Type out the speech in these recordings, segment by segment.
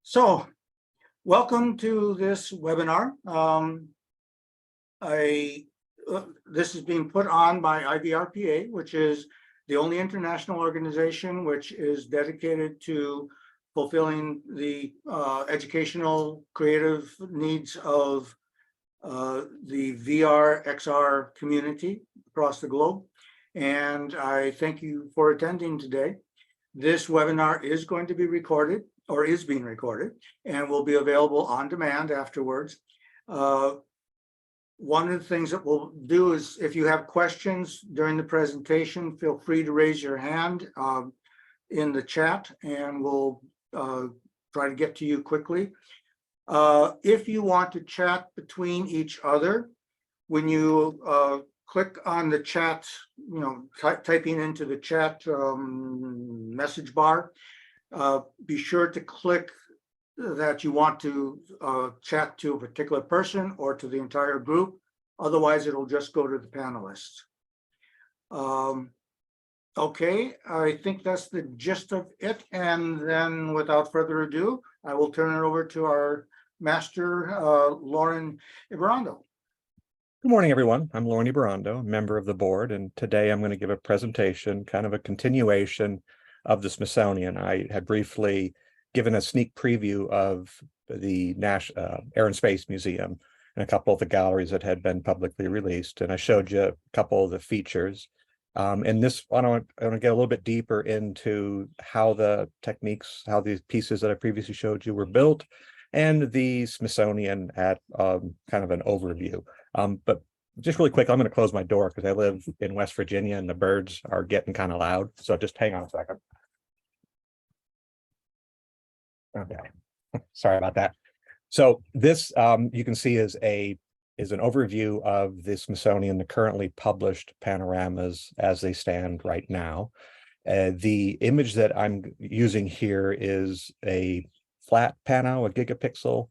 So, welcome to this webinar. This is being put on by IVRPA, which is the only international organization which is dedicated to fulfilling the educational creative needs of the VR, XR community across the globe. And I thank you for attending today. This webinar is going to be recorded, or is being recorded, and will be available on demand afterwards. One of the things that we'll do is, if you have questions during the presentation, feel free to raise your hand in the chat, and we'll try to get to you quickly. If you want to chat between each other, when you click on the chat, typing into the chat message bar, be sure to click that you want to chat to a particular person or to the entire group. Otherwise, it'll just go to the panelists. Okay, I think that's the gist of it. And then without further ado, I will turn it over to our master, Loren Ybarrondo. Good morning, everyone. I'm Loren Ybarrondo, a member of the board, and today I'm going to give a presentation, kind of a continuation of the Smithsonian. I had briefly given a sneak preview of the Air and Space Museum and a couple of the galleries that had been publicly released, and I showed you a couple of the features. And this, I want to get a little bit deeper into how the techniques, how these pieces that I previously showed you were built, and the Smithsonian at kind of an overview. But just really quick, I'm going to close my door because I live in West Virginia and the birds are getting kind of loud. So just hang on a second. Okay, sorry about that. So this you can see is an overview of the Smithsonian, the currently published panoramas as they stand right now. The image that I'm using here is a flat pano, a gigapixel.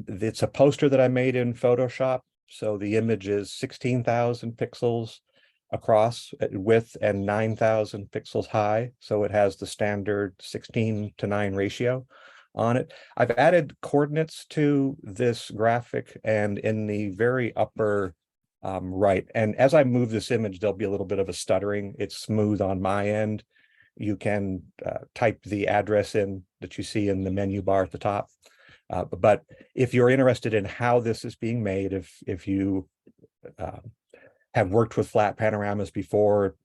It's a poster that I made in Photoshop. So the image is 16,000 pixels across width and 9,000 pixels high. So it has the standard 16:9 ratio on it. I've added coordinates to this graphic, and in the very upper right, and as I move this image, there'll be a little bit of a stuttering. It's smooth on my end. You can type the address in that you see in the menu bar at the top. But if you're interested in how this is being made, if you have worked with flat panoramas before,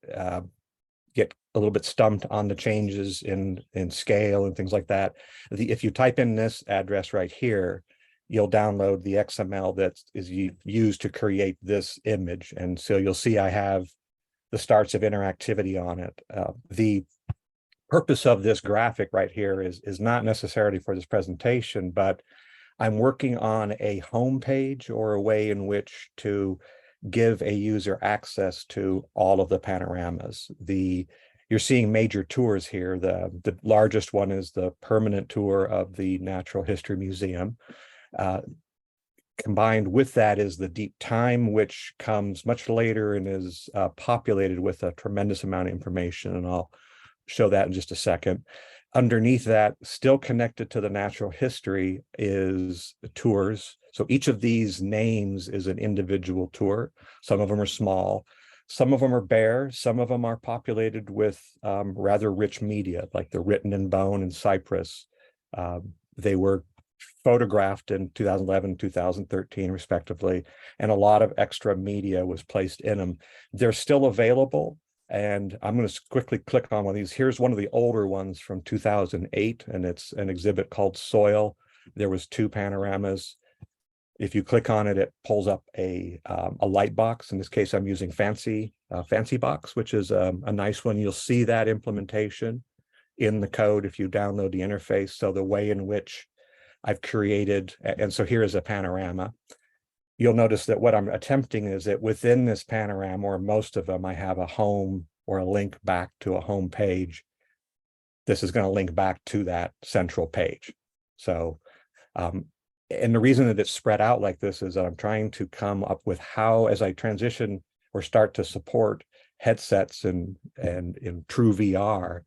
get a little bit stumped on the changes in scale and things like that, if you type in this address right here, you'll download the XML that is used to create this image. And so you'll see I have the starts of interactivity on it. The purpose of this graphic right here is not necessarily for this presentation, but I'm working on a home page or a way in which to give a user access to all of the panoramas. You're seeing major tours here. The largest one is the permanent tour of the Natural History Museum. Combined with that is the deep time, which comes much later and is populated with a tremendous amount of information, and I'll show that in just a second. Underneath that, still connected to the natural history, is tours. So each of these names is an individual tour. Some of them are small, some of them are bare, some of them are populated with rather rich media, like the Written in Bone and Cypress. They were photographed in 2011, 2013, respectively, and a lot of extra media was placed in them. They're still available. And I'm going to quickly click on one of these. Here's one of the older ones from 2008, and it's an exhibit called Soil. There was 2 panoramas. If you click on it, it pulls up a light box. In this case, I'm using Fancy Box, which is a nice one. You'll see that implementation in the code if you download the interface. So the way in which I've created, and so here is a panorama. You'll notice that what I'm attempting is that within this panorama, or most of them, I have a home or a link back to a home page. This is going to link back to that central page. So, and the reason that it's spread out like this is that I'm trying to come up with how, as I transition or start to support headsets and in true VR,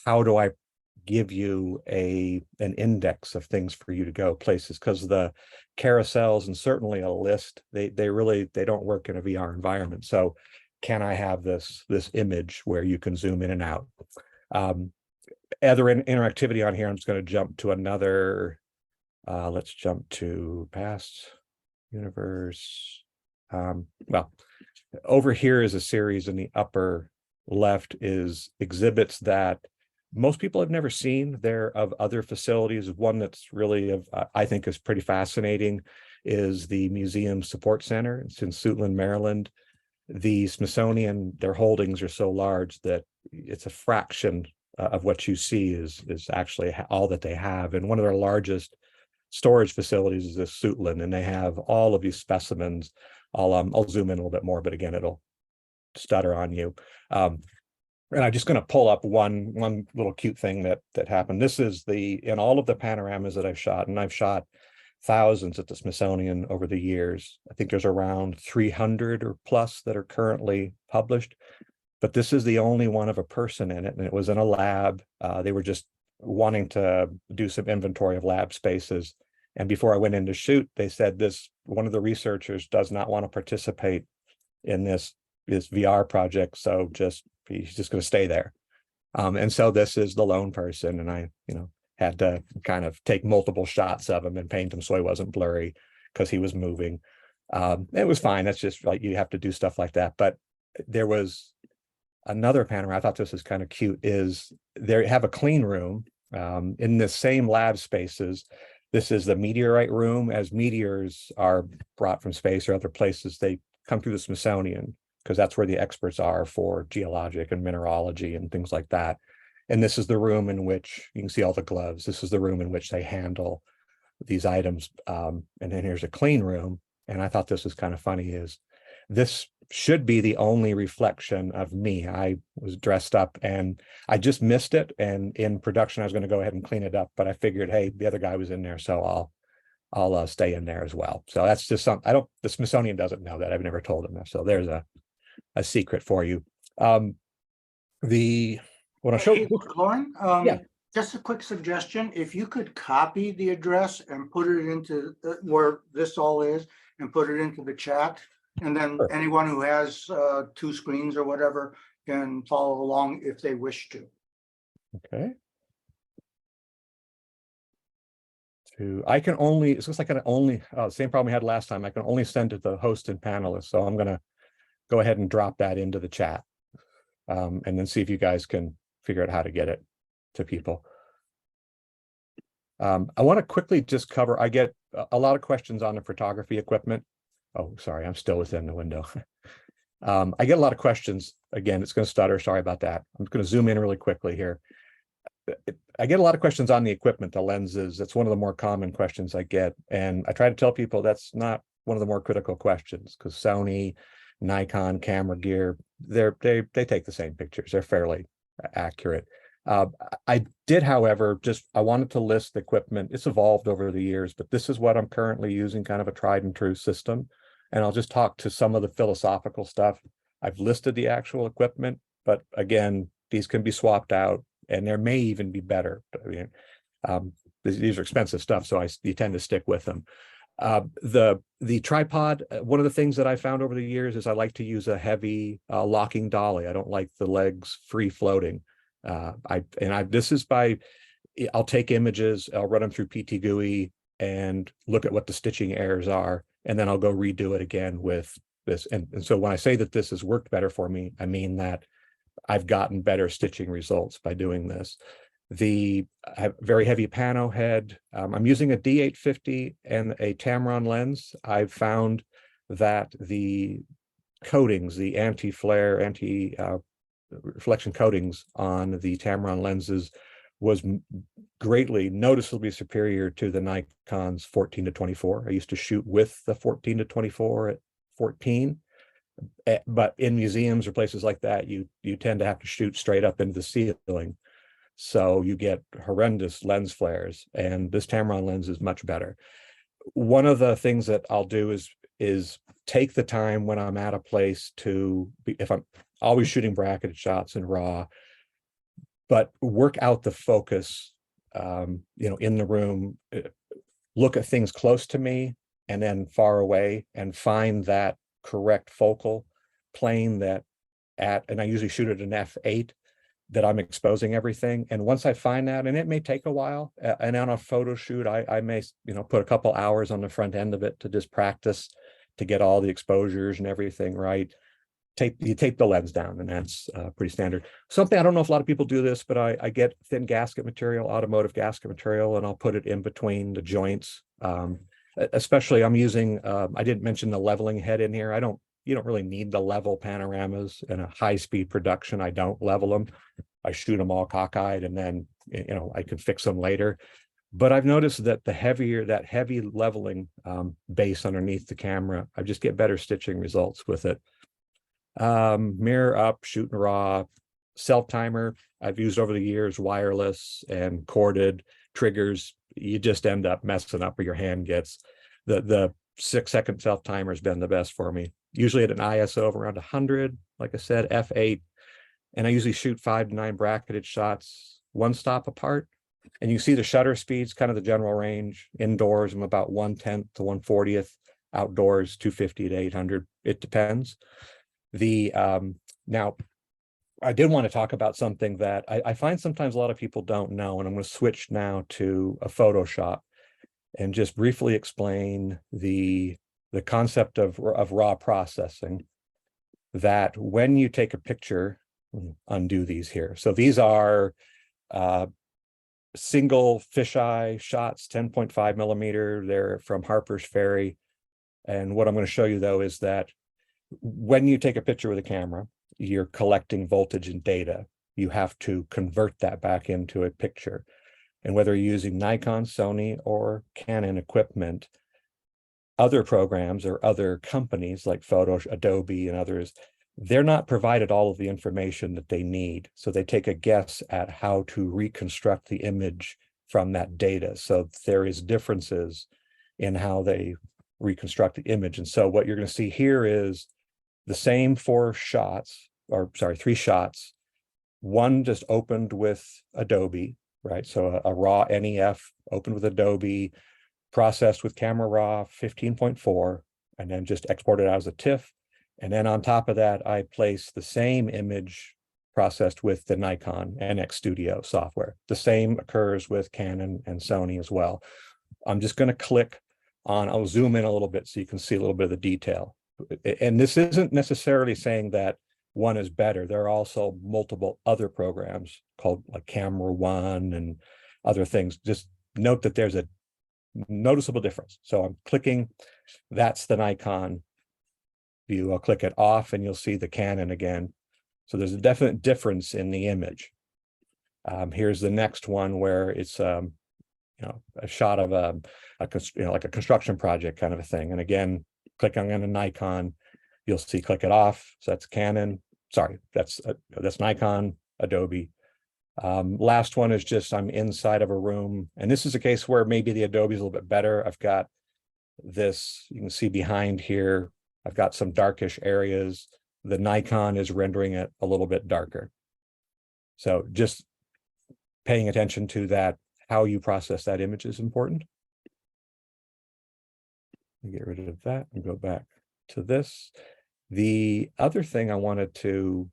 how do I give you an index of things for you to go places, because the carousels and certainly a list, they don't work in a VR environment. So can I have this image where you can zoom in and out? Other interactivity on here, I'm just going to jump to another. Let's jump to past universe. Well, over here is a series in the upper left is exhibits that most people have never seen. They're of other facilities. One that's really I think is pretty fascinating is the Museum Support Center. It's in Suitland, Maryland. The Smithsonian, their holdings are so large that it's a fraction of what you see is actually all that they have. And one of their largest storage facilities is this Suitland, and they have all of these specimens. I'll zoom in a little bit more, but again, it'll stutter on you. And I'm just going to pull up one little cute thing that happened. This is in all of the panoramas that I've shot, and I've shot thousands at the Smithsonian over the years. I think there's around 300 or plus that are currently published, but this is the only one of a person in it, and it was in a lab. They were just wanting to do some inventory of lab spaces. And before I went in to shoot, they said one of the researchers does not want to participate in this VR project. So he's just going to stay there. And so this is the lone person. And I, had to kind of take multiple shots of him and paint him so he wasn't blurry because he was moving. It was fine. That's just like, you have to do stuff like that. But there was another panorama. I thought this was kind of cute, is they have a clean room in the same lab spaces. This is the meteorite room. As meteors are brought from space or other places, they come through the Smithsonian because that's where the experts are for geologic and mineralogy and things like that. And this is the room in which you can see all the gloves. This is the room in which they handle these items. And then here's a clean room. And I thought this was kind of funny, is this should be the only reflection of me. I was dressed up and I just missed it. And in production, I was going to go ahead and clean it up, but I figured, hey, the other guy was in there, so I'll stay in there as well. So that's just something the Smithsonian doesn't know that. I've never told them that. So there's a secret for you. When I show Hey, Loren, yeah. Just a quick suggestion. If you could copy the address and put it into where this all is and put it into the chat, and then Sure. Anyone who has 2 screens or whatever can follow along if they wish to. Okay. I can only, it looks like I can only, same problem we had last time. I can only send it to the host and panelists. So I'm going to go ahead and drop that into the chat and then see if you guys can figure out how to get it to people. I want to quickly just cover, I get a lot of questions on the photography equipment. Oh, sorry, I'm still within the window. I get a lot of questions. Again, it's going to stutter. Sorry about that. I'm going to zoom in really quickly here. I get a lot of questions on the equipment, the lenses. That's one of the more common questions I get. And I try to tell people that's not one of the more critical questions, because Sony, Nikon camera gear, they take the same pictures. They're fairly accurate. I did, however, I wanted to list the equipment. It's evolved over the years, but this is what I'm currently using, kind of a tried and true system. And I'll just talk to some of the philosophical stuff. I've listed the actual equipment, but again, these can be swapped out and there may even be better. I mean, these are expensive stuff, so you tend to stick with them. The tripod, one of the things that I found over the years is I like to use a heavy locking dolly. I don't like the legs free floating. This is I'll take images, I'll run them through PT GUI and look at what the stitching errors are, and then I'll go redo it again with this. And so when I say that this has worked better for me, I mean that I've gotten better stitching results by doing this. I have very heavy pano head. I'm using a D850 and a Tamron lens. I've found that the coatings, the anti-flare, reflection coatings on the Tamron lenses was greatly, noticeably superior to the Nikon's 14-24. I used to shoot with the 14-24 at 14, but in museums or places like that, you tend to have to shoot straight up into the ceiling. So you get horrendous lens flares, and this Tamron lens is much better. One of the things that I'll do is take the time when I'm at a place if I'm always shooting bracketed shots in RAW, but work out the focus, in the room, look at things close to me and then far away and find that correct focal plane and I usually shoot at an f8 that I'm exposing everything. And once I find that, and it may take a while, and on a photo shoot, I may, put a couple hours on the front end of it to just practice to get all the exposures and everything right. You tape the lens down, and that's pretty standard. Something, I don't know if a lot of people do this, but I get thin gasket material, automotive gasket material, and I'll put it in between the joints. Especially I'm using, I didn't mention the leveling head in here. You don't really need the level panoramas in a high-speed production. I don't level them. I shoot them all cockeyed, and then, I can fix them later. But I've noticed that that heavy leveling base underneath the camera, I just get better stitching results with it. Mirror up, shooting raw, self-timer. I've used over the years wireless and corded triggers. You just end up messing up, or your hand gets the 6-second self-timer has been the best for me. Usually at an ISO of around 100, like I said, f8, and I usually shoot 5 to 9 bracketed shots, one stop apart. And you see the shutter speeds, kind of the general range. Indoors, I'm about 1/10 to 1/40th. Outdoors, 250 to 800. It depends. Now, I did want to talk about something that I find sometimes a lot of people don't know, and I'm going to switch now to a Photoshop and just briefly explain the concept of raw processing. That when you take a picture, undo these here. So these are single fisheye shots, 10.5 millimeter. They're from Harper's Ferry. And what I'm going to show you, though, is that when you take a picture with a camera, you're collecting voltage and data. You have to convert that back into a picture. And whether you're using Nikon, Sony, or Canon equipment, other programs or other companies like Adobe and others, they're not provided all of the information that they need. So they take a guess at how to reconstruct the image from that data. So there is differences in how they reconstruct the image. And so what you're going to see here is the same 3 shots. One just opened with Adobe, right? So a raw NEF opened with Adobe, processed with Camera Raw 15.4, and then just exported out as a TIFF. And then on top of that, I place the same image processed with the Nikon NX Studio software. The same occurs with Canon and Sony as well. I'm just going to click on, I'll zoom in a little bit so you can see a little bit of the detail. And this isn't necessarily saying that one is better. There are also multiple other programs called like Camera One and other things. Just note that there's a noticeable difference. So I'm clicking, that's the Nikon view. I'll click it off and you'll see the Canon again. So there's a definite difference in the image. Here's the next one where it's a shot of like a construction project kind of a thing. And again, clicking on a Nikon, you'll see click it off. So that's Canon. Sorry, that's Nikon, Adobe. Last one is just I'm inside of a room, and this is a case where maybe the Adobe is a little bit better. I've got this, you can see behind here, I've got some darkish areas. The Nikon is rendering it a little bit darker. So just paying attention to that, how you process that image is important. Get rid of that and go back to this. The other thing I wanted to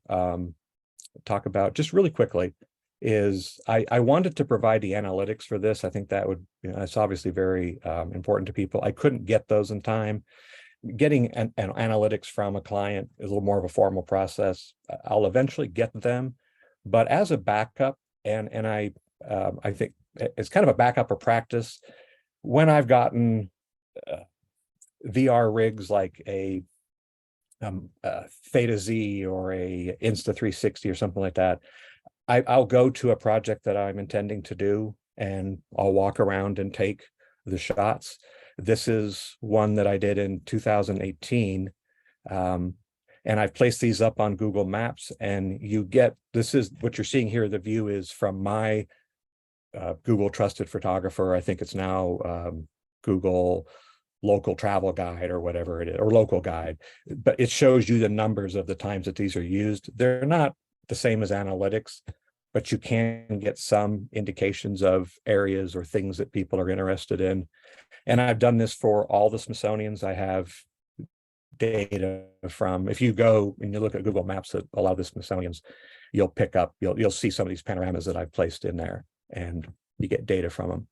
talk about just really quickly is I wanted to provide the analytics for this. I think that would, it's obviously very important to people. I couldn't get those in time. Getting an analytics from a client is a little more of a formal process. I'll eventually get them, but as a backup, and I think it's kind of a backup or practice. When I've gotten VR rigs like a Theta Z or a Insta360 or something like that, I'll go to a project that I'm intending to do and I'll walk around and take the shots. This is one that I did in 2018. And I've placed these up on Google Maps, and you get, this is what you're seeing here. The view is from my Google Trusted Photographer. I think it's now Google Local Travel Guide or whatever it is, or Local Guide, but it shows you the numbers of the times that these are used. They're not the same as analytics, but you can get some indications of areas or things that people are interested in. And I've done this for all the Smithsonians. I have data from, if you go and you look at Google Maps at a lot of the Smithsonians, you'll see some of these panoramas that I've placed in there, and you get data from them.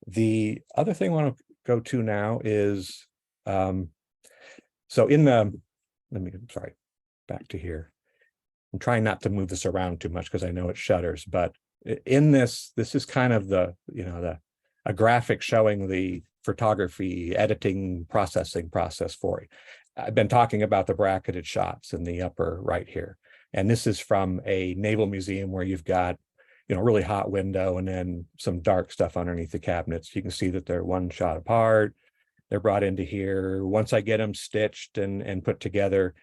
The other thing I want to go to now is, so back to here. I'm trying not to move this around too much because I know it shutters, but in this is kind of a graphic showing the photography editing processing process for it. I've been talking about the bracketed shots in the upper right here. And this is from a naval museum where you've got, really hot window and then some dark stuff underneath the cabinets. You can see that they're one shot apart. They're brought into here. Once I get them stitched and put together,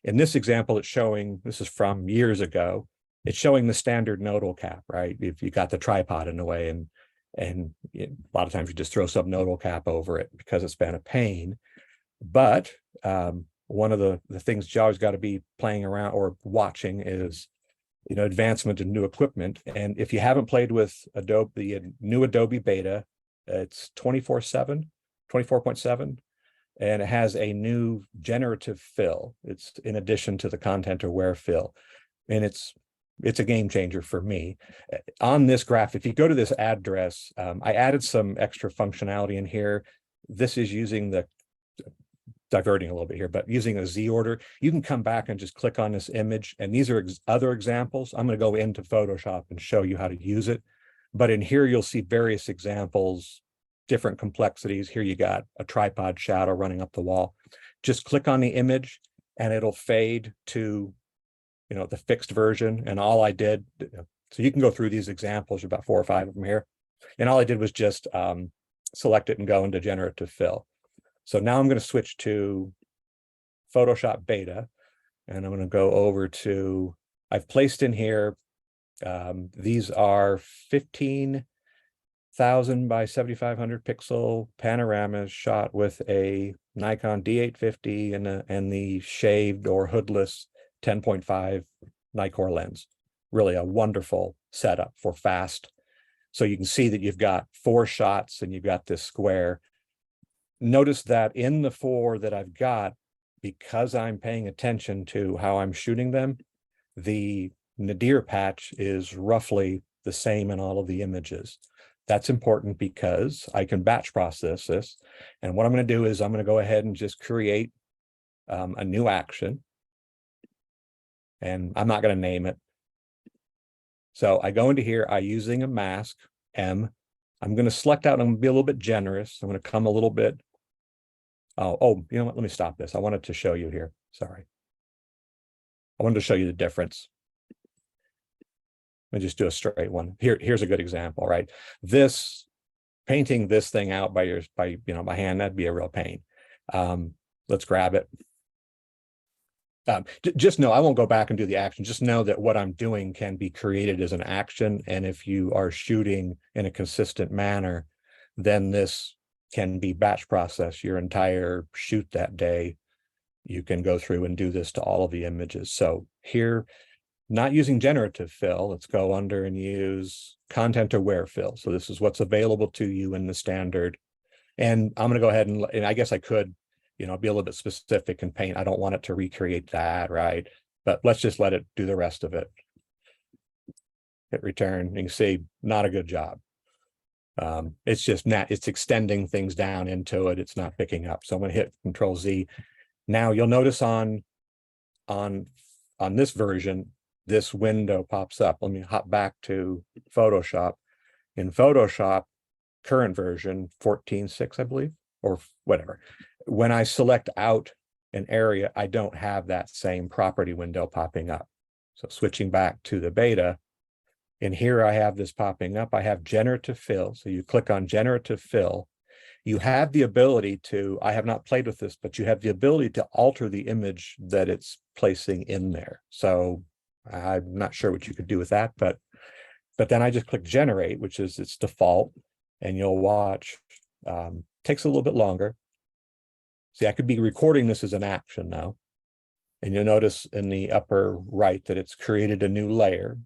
in this example, it's showing, this is from years ago, it's showing the standard nodal cap, right? If you got the tripod in the way, and a lot of times you just throw some nodal cap over it because it's been a pain. But one of the things you always got to be playing around or watching is, advancement in new equipment. And if you haven't played with Adobe, the new Adobe beta, it's 24.7, and it has a new generative fill. It's in addition to the content aware fill, and it's a game changer for me. On this graph, if you go to this address, I added some extra functionality in here. This is using diverting a little bit here, but using a Z order, you can come back and just click on this image. And these are other examples. I'm going to go into Photoshop and show you how to use it. But in here, you'll see various examples, different complexities. Here you got a tripod shadow running up the wall. Just click on the image and it'll fade to, the fixed version. And all I did, so you can go through these examples, about 4 or 5 of them here. And all I did was just select it and go into generative fill. So now I'm going to switch to Photoshop beta, and I'm going to go over to, I've placed in here, these are 15,000 by 7,500 pixel panoramas shot with a Nikon D850 and the shaved or hoodless 10.5 Nikkor lens. Really a wonderful setup for fast. So you can see that you've got 4 shots and you've got this square. Notice that in the 4 that I've got, because I'm paying attention to how I'm shooting them, the nadir patch is roughly the same in all of the images. That's important because I can batch process this. And what I'm going to do is I'm going to go ahead and just create a new action. And I'm not going to name it. So I go into here, I'm using a mask, M. I'm going to select out, I'm going to be a little bit generous. I'm going to come a little bit. Oh, you know what? Let me stop this. I wanted to show you here. Sorry. I wanted to show you the difference. Let me just do a straight one. Here's a good example, right? Painting this thing out by hand, that'd be a real pain. Let's grab it. Just know I won't go back and do the action. Just know that what I'm doing can be created as an action. And if you are shooting in a consistent manner, then this can be batch processed your entire shoot that day. You can go through and do this to all of the images. So here, not using generative fill, let's go under and use content aware fill. So this is what's available to you in the standard. And I'm going to go ahead and I guess I could, be a little bit specific and paint. I don't want it to recreate that, right? But let's just let it do the rest of it. Hit return. You can see not a good job. It's just it's extending things down into it. It's not picking up. So I'm going to hit Control Z. Now you'll notice on this version, this window pops up. Let me hop back to Photoshop. In Photoshop, current version 14.6, I believe, or whatever. When I select out an area, I don't have that same property window popping up. So switching back to the beta, and here I have this popping up. I have generative fill. So you click on generative fill. You have the ability to, I have not played with this, but you have the ability to alter the image that it's placing in there. So I'm not sure what you could do with that, but then I just click generate, which is its default, and you'll watch. Takes a little bit longer. See, I could be recording this as an action now. And you'll notice in the upper right that it's created a new layer.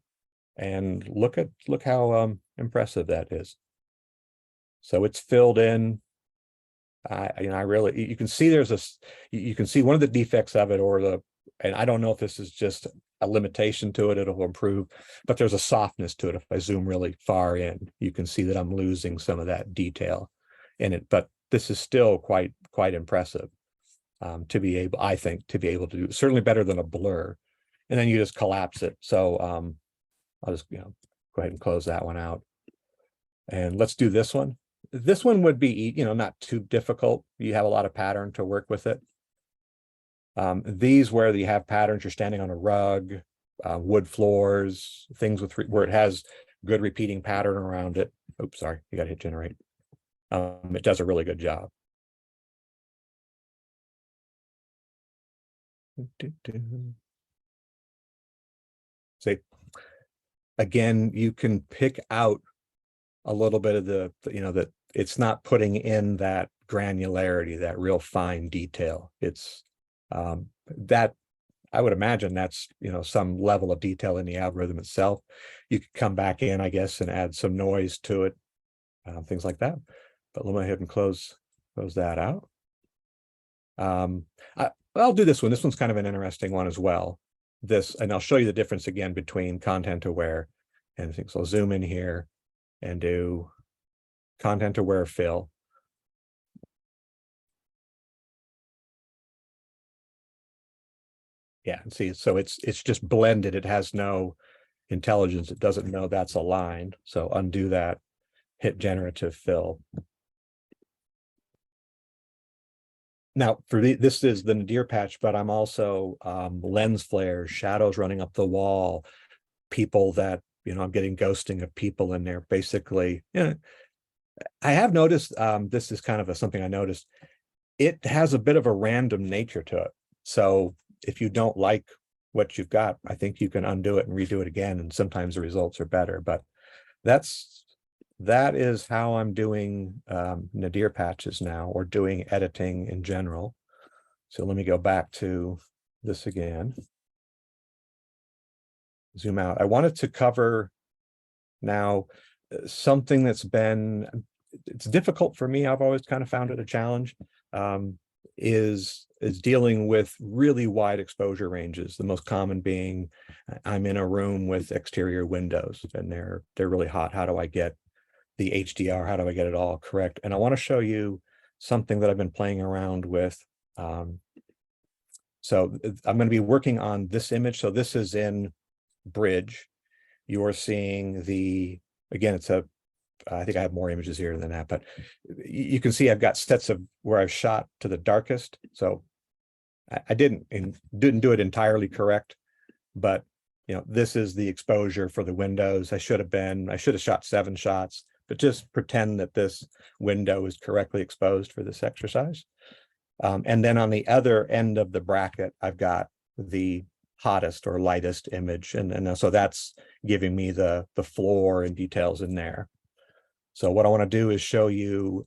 And look how impressive that is. So it's filled in. I really, you can see you can see one of the defects of it, and I don't know if this is just a limitation to it, it'll improve, but there's a softness to it. If I zoom really far in, you can see that I'm losing some of that detail in it, but this is still quite impressive to be able, I think, to be able to do, certainly better than a blur. And then you just collapse it. So I'll just, go ahead and close that one out. And let's do this one. This one would be, not too difficult. You have a lot of pattern to work with it. These where you have patterns, you're standing on a rug, wood floors, things where it has good repeating pattern around it. Oops, sorry, you got to hit generate. It does a really good job. See, again, you can pick out a little bit of that it's not putting in that granularity, that real fine detail. It's that I would imagine that's, some level of detail in the algorithm itself. You could come back in, I guess, and add some noise to it, things like that. But let me go ahead and close that out. I'll do this one. This one's kind of an interesting one as well. And I'll show you the difference again between content aware and things. So I'll zoom in here and do content aware fill. Yeah, and see, so it's just blended. It has no intelligence. It doesn't know that's aligned. So undo that, hit generative fill. Now this is the nadir patch, but I'm also lens flares, shadows running up the wall, people that, I'm getting ghosting of people in there. Basically, I have noticed, this is kind of something I noticed, it has a bit of a random nature to it. So if you don't like what you've got, I think you can undo it and redo it again. And sometimes the results are better, but that is how I'm doing nadir patches now, or doing editing in general. So let me go back to this again. Zoom out. I wanted to cover now something that's it's difficult for me. I've always kind of found it a challenge, is dealing with really wide exposure ranges. The most common being I'm in a room with exterior windows and they're really hot. How do I get the HDR? How do I get it all correct? And I want to show you something that I've been playing around with. So I'm going to be working on this image. So this is in Bridge. You're seeing again, I think I have more images here than that, but you can see I've got sets of where I've shot to the darkest. So I didn't do it entirely correct, but this is the exposure for the windows. I should have shot 7 shots, but just pretend that this window is correctly exposed for this exercise. And then on the other end of the bracket, I've got the hottest or lightest image. And so that's giving me the floor and details in there. So what I want to do is show you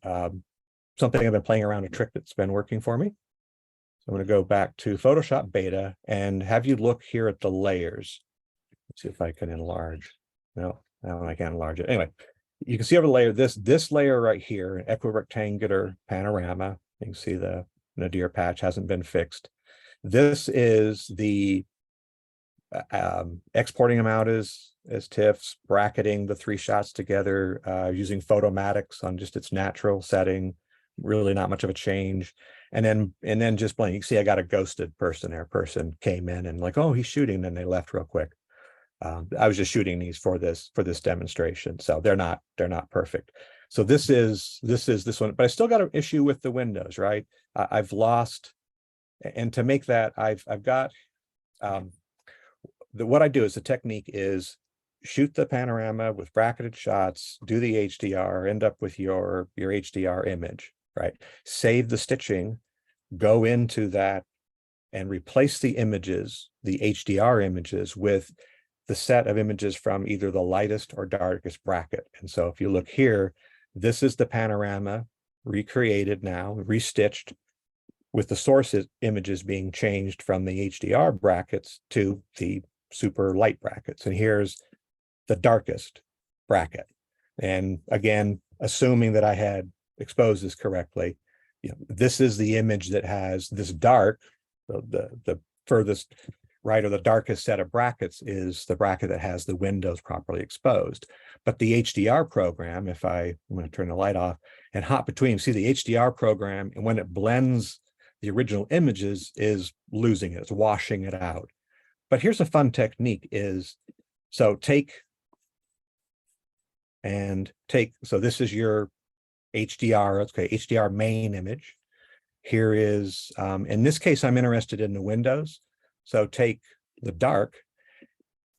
something I've been playing around, a trick that's been working for me. So I'm going to go back to Photoshop Beta and have you look here at the layers. Let's see if I can enlarge. No, I can't enlarge it. Anyway, you can see over the layer, this layer right here, an equirectangular panorama. You can see the nadir patch hasn't been fixed. This is the exporting them out as TIFFs, bracketing the 3 shots together, using Photomatics on just its natural setting, really not much of a change. And then just playing. You can see I got a ghosted person there. Person came in and like, oh, he's shooting, then they left real quick. I was just shooting these for this demonstration, so they're not perfect. So this is this one, but I still got an issue with the windows, right? I've lost, and to make that, I've got what I do is the technique is shoot the panorama with bracketed shots, do the HDR, end up with your HDR image, right? Save the stitching, go into that and replace the images, the HDR images, with the set of images from either the lightest or darkest bracket. And so if you look here, this is the panorama recreated now, restitched, with the source images being changed from the HDR brackets to the super light brackets. And here's the darkest bracket. And again, assuming that I had exposed this correctly, this is the image that has this dark, the furthest right or the darkest set of brackets is the bracket that has the windows properly exposed. But the HDR program, I'm going to turn the light off and hop between, see the HDR program, and when it blends the original images is losing it, it's washing it out. But here's a fun technique is, so this is your HDR, okay, HDR main image. Here is, in this case, I'm interested in the windows. So take the dark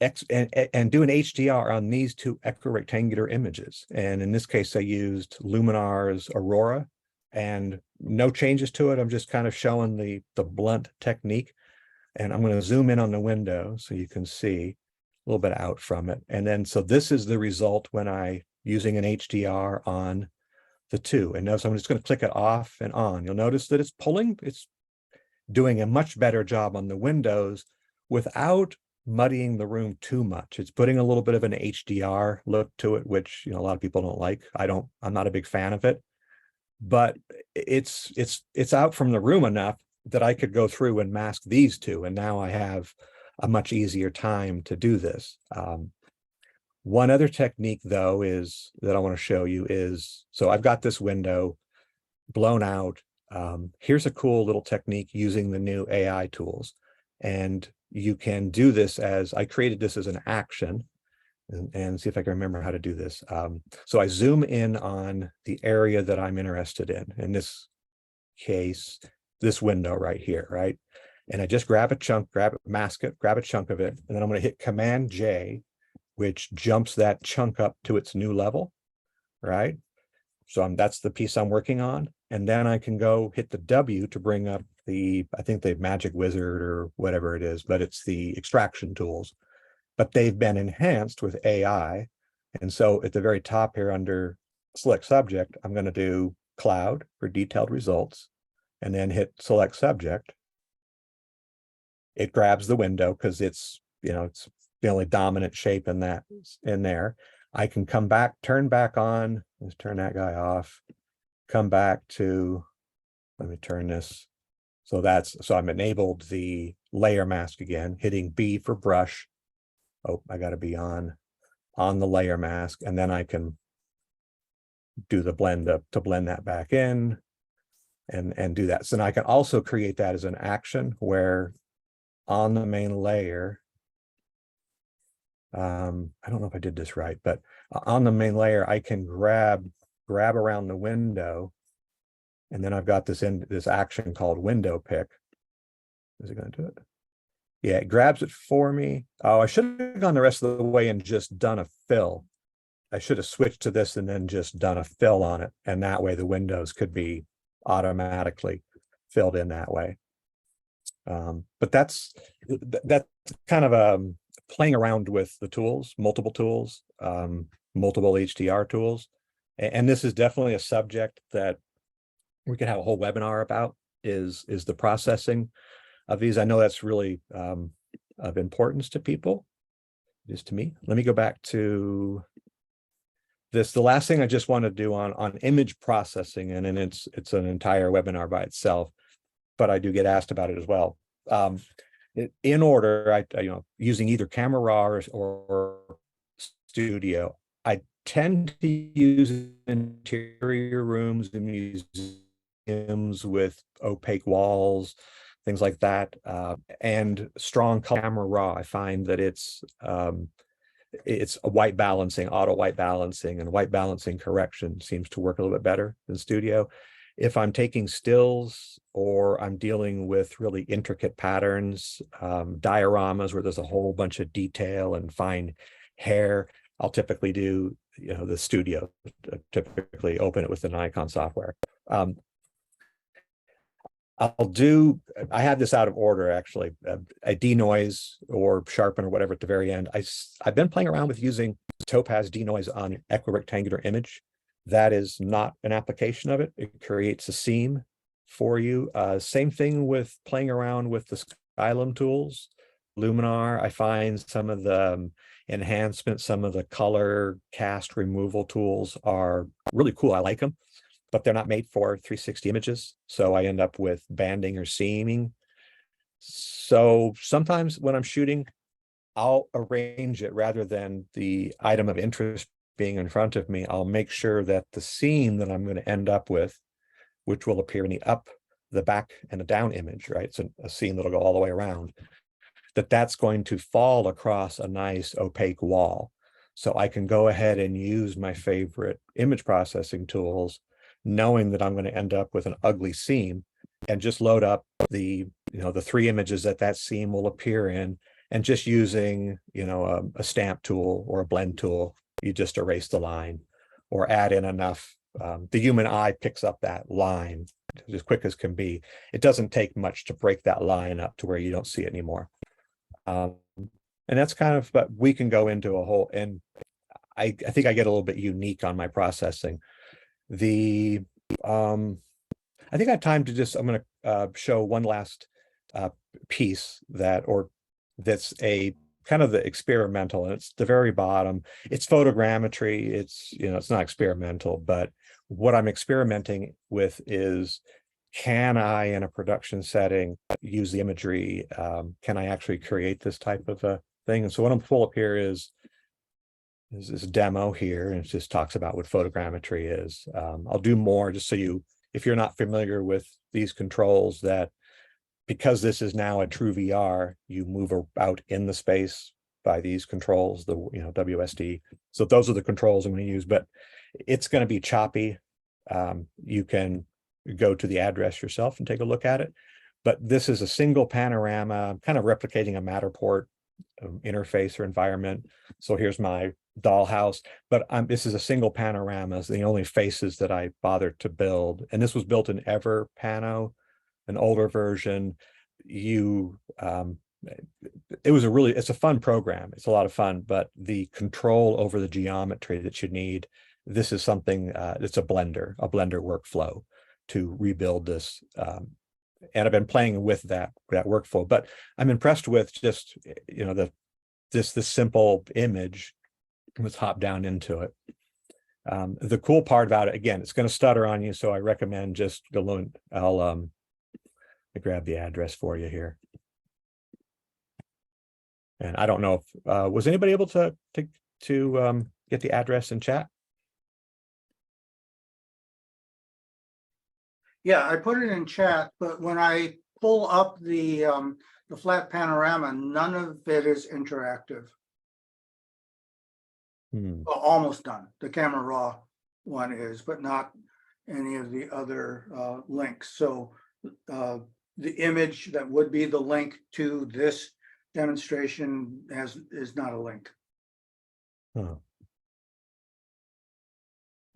and do an HDR on these two equirectangular images. And in this case, I used Luminar's Aurora and no changes to it. I'm just kind of showing the blunt technique. And I'm going to zoom in on the window so you can see a little bit out from it. And then, so this is the result when using an HDR on the two. And notice I'm just going to click it off and on. You'll notice that it's doing a much better job on the windows without muddying the room too much. It's putting a little bit of an HDR look to it, which a lot of people don't like. I'm not a big fan of it, but it's out from the room enough that I could go through and mask these two. And now I have a much easier time to do this. One other technique though is that I want to show you is, so I've got this window blown out. Here's a cool little technique using the new AI tools. And you can do this I created this as an action and see if I can remember how to do this. So I zoom in on the area that I'm interested in this case, this window right here, right? And I just grab a chunk, mask it, grab a chunk of it, and then I'm going to hit Command J, which jumps that chunk up to its new level, right? So that's the piece I'm working on. And then I can go hit the W to bring up I think the Magic Wizard or whatever it is, but it's the extraction tools. But they've been enhanced with AI. And so at the very top here under Select Subject, I'm going to do Cloud for detailed results, and then hit Select Subject. It grabs the window because it's the only dominant shape in there. I can come back, turn back on, let's turn that guy off, come back to, let me turn this. So I'm enabled the layer mask again, hitting B for brush. Oh, I got to be on the layer mask, and then I can do the blend up to blend that back in and do that. So now I can also create that as an action where on the main layer, I don't know if I did this right, but on the main layer, I can grab around the window, and then I've got this action called window pick. Is it going to do it? Yeah, it grabs it for me. Oh, I should have gone the rest of the way and just done a fill. I should have switched to this and then just done a fill on it. And that way the windows could be automatically filled in that way. But that's kind of playing around with the tools, multiple tools, multiple HDR tools. And this is definitely a subject that we could have a whole webinar about is the processing of these. I know that's really of importance to people, just to me. Let me go back to this. The last thing I just want to do on image processing, and then it's an entire webinar by itself, but I do get asked about it as well. In order, using either Camera Raw or Studio, I tend to use interior rooms and museums with opaque walls, things like that, and strong Camera Raw. I find that it's a white balancing, auto white balancing, and white balancing correction seems to work a little bit better than Studio. If I'm taking stills or I'm dealing with really intricate patterns, dioramas where there's a whole bunch of detail and fine hair, I'll typically do the Studio, typically open it with the Nikon software. I have this out of order actually, a denoise or sharpen or whatever at the very end. I've been playing around with using Topaz denoise on equirectangular image. That is not an application of it. It creates a seam for you. Same thing with playing around with the Skylum tools. Luminar. I find some of the enhancements, some of the color cast removal tools are really cool. I like them, but they're not made for 360 images. So I end up with banding or seaming. So sometimes when I'm shooting, I'll arrange it rather than the item of interest being in front of me. I'll make sure that the scene that I'm going to end up with, which will appear in the up, the back, and the down image, right? It's a scene that'll go all the way around, that's going to fall across a nice opaque wall. So I can go ahead and use my favorite image processing tools, knowing that I'm going to end up with an ugly seam, and just load up the, the 3 images that seam will appear in, and just using, a stamp tool or a blend tool, you just erase the line or add in enough. The human eye picks up that line as quick as can be. It doesn't take much to break that line up to where you don't see it anymore. And that's kind of, but we can go into a whole, and I think I get a little bit unique on my processing. I think I have time to just, I'm going to show one last piece that's a kind of the experimental, and it's the very bottom. It's photogrammetry. It's, it's not experimental, but what I'm experimenting with is, can I, in a production setting, use the imagery? Can I actually create this type of a thing? And so what I'm pull up here is this demo here, and it just talks about what photogrammetry is. I'll do more just so if you're not familiar with these controls, that because this is now a true VR, you move out in the space by these controls, the WSD. So those are the controls I'm going to use, but it's going to be choppy. You can go to the address yourself and take a look at it. But this is a single panorama, kind of replicating a Matterport interface or environment. So here's my dollhouse, but this is a single panorama. It's the only faces that I bothered to build. And this was built in EverPano, an older version. It's a fun program. It's a lot of fun, but the control over the geometry that you need, this is something, it's a blender workflow to rebuild this. And I've been playing with that workflow, but I'm impressed with just, this simple image. Let's hop down into it. The cool part about it, again, it's going to stutter on you, so I recommend just I'll grab the address for you here. And I don't know if was anybody able to get the address in chat? Yeah, I put it in chat, but when I pull up the flat panorama, none of it is interactive. Well, almost done. The camera raw one is, but not any of the other links. So the image that would be the link to this demonstration is not a link. Oh.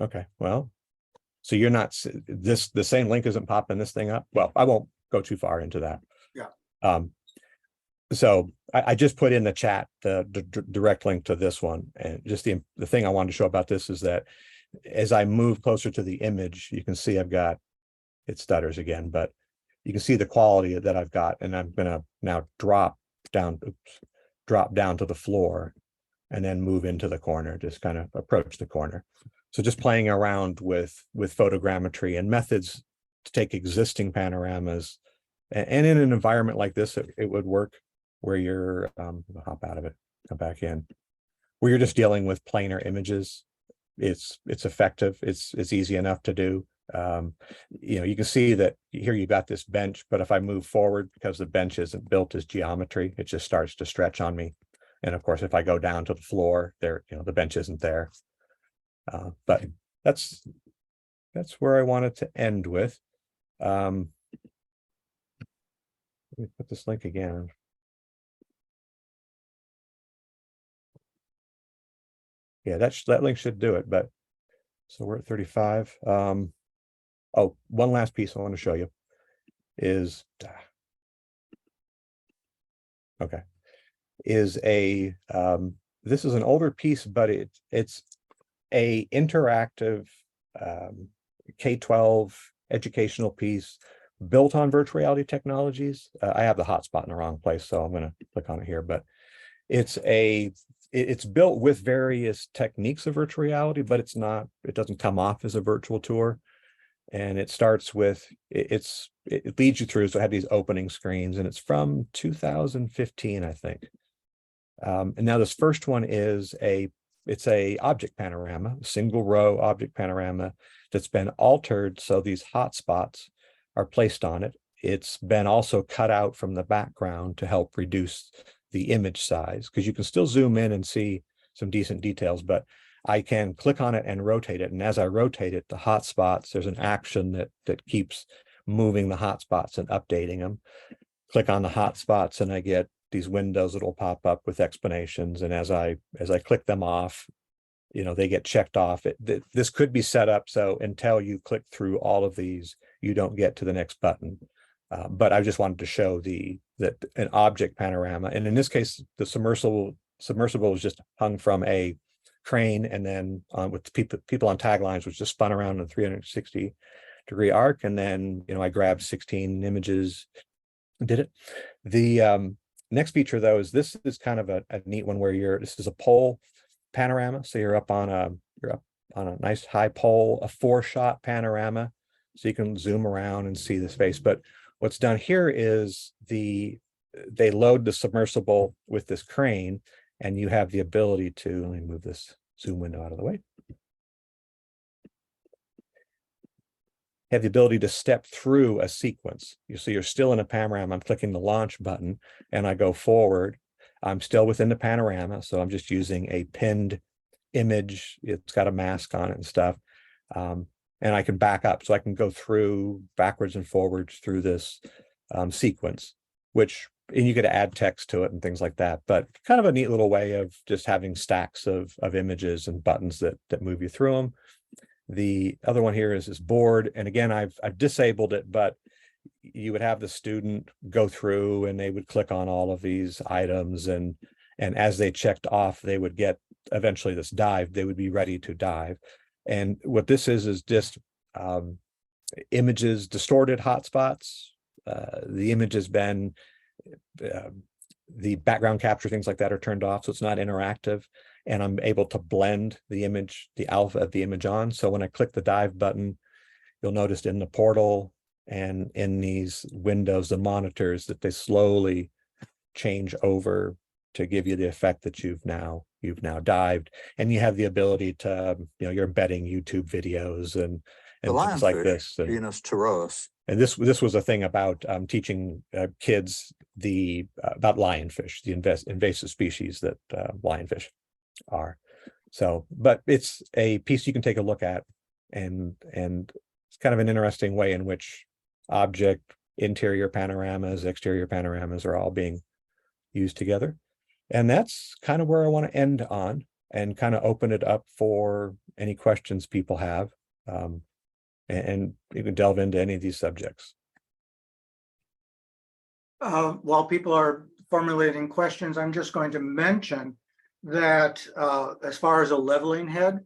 Okay, well, so you're not, the same link isn't popping this thing up? Well, I won't go too far into that. Yeah. So I just put in the chat the direct link to this one, and just the thing I wanted to show about this is that as I move closer to the image, you can see it stutters again, but you can see the quality that I've got, and I'm gonna now drop down to the floor and then move into the corner, just kind of approach the corner. So just playing around with photogrammetry and methods to take existing panoramas, and in an environment like this, it would work where you're, hop out of it, come back in, where you're just dealing with planar images. It's effective. It's easy enough to do. You can see that here you got this bench, but if I move forward, because the bench isn't built as geometry, it just starts to stretch on me. And of course, if I go down to the floor, there, the bench isn't there. But that's where I wanted to end with. Let me put this link again. Yeah, that link should do it. But so we're at 35. Oh, one last piece I want to show you is this is an older piece, but it's a interactive K-12 educational piece built on virtual reality technologies. I have the hotspot in the wrong place, so I'm going to click on it here, but it's built with various techniques of virtual reality, but it doesn't come off as a virtual tour. And it starts with, it leads you through, so I have these opening screens, and it's from 2015, I think. And now this first one is it's a object panorama, single row object panorama that's been altered so these hotspots are placed on it. It's been also cut out from the background to help reduce the image size, because you can still zoom in and see some decent details, but I can click on it and rotate it. And as I rotate it, the hotspots, there's an action that keeps moving the hotspots and updating them. Click on the hotspots and I get these windows that'll pop up with explanations. And as I click them off, they get checked off. This could be set up so until you click through all of these, you don't get to the next button. But I just wanted to show that an object panorama, and in this case, the submersible was just hung from a crane, and then with people on taglines, was just spun around in a 360-degree arc, and then I grabbed 16 images and did it. The next feature though is this is kind of a neat one where this is a pole panorama, so you're up on a nice high pole, a 4-shot panorama, so you can zoom around and see the space. But what's done here is they load the submersible with this crane, and you have the ability to, let me move this zoom window out of the way. Have the ability to step through a sequence. So you're still in a panorama. I'm clicking the launch button and I go forward. I'm still within the panorama, so I'm just using a pinned image. It's got a mask on it and stuff. And I can back up, so I can go through backwards and forwards through this sequence, and you could add text to it and things like that, but kind of a neat little way of just having stacks of images and buttons that move you through them. The other one here is this board. And again, I've disabled it, but you would have the student go through and they would click on all of these items. And as they checked off, they would get eventually this dive, they would be ready to dive. And what this is just images, distorted hotspots. The image has been, the background capture, things like that are turned off, so it's not interactive. And I'm able to blend the image, the alpha of the image on. So when I click the dive button, you'll notice in the portal and in these windows, the monitors, that they slowly change over to give you the effect that you've now dived. And you have the ability to, you're embedding YouTube videos and things like this. Venus Taurus. And this was a thing about teaching kids about lionfish, the invasive species that lionfish are. So, but it's a piece you can take a look at, and it's kind of an interesting way in which object, interior panoramas, exterior panoramas are all being used together. And that's kind of where I want to end on, and kind of open it up for any questions people have. And you can delve into any of these subjects. While people are formulating questions, I'm just going to mention that as far as a leveling head,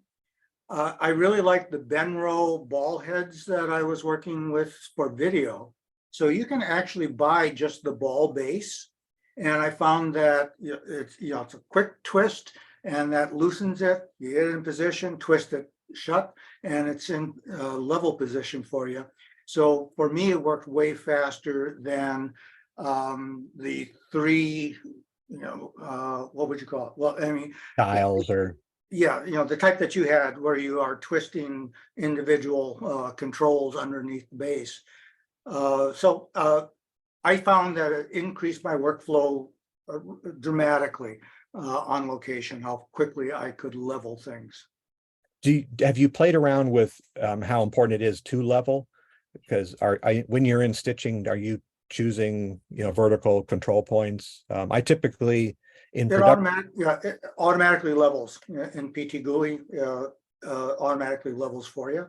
I really like the Benro ball heads that I was working with for video. So you can actually buy just the ball base. And I found that it's a quick twist, and that loosens it. You get it in position, twist it shut, and it's in level position for you. So for me, it worked way faster than the 3, what would you call it? Well, I mean, Dials or the type that you had, where you are twisting individual controls underneath the base. So I found that it increased my workflow dramatically on location, how quickly I could level things. Have you played around with how important it is to level? Because when you're in stitching, are you choosing vertical control points? I typically it automatically levels in PT GUI. Automatically levels for you.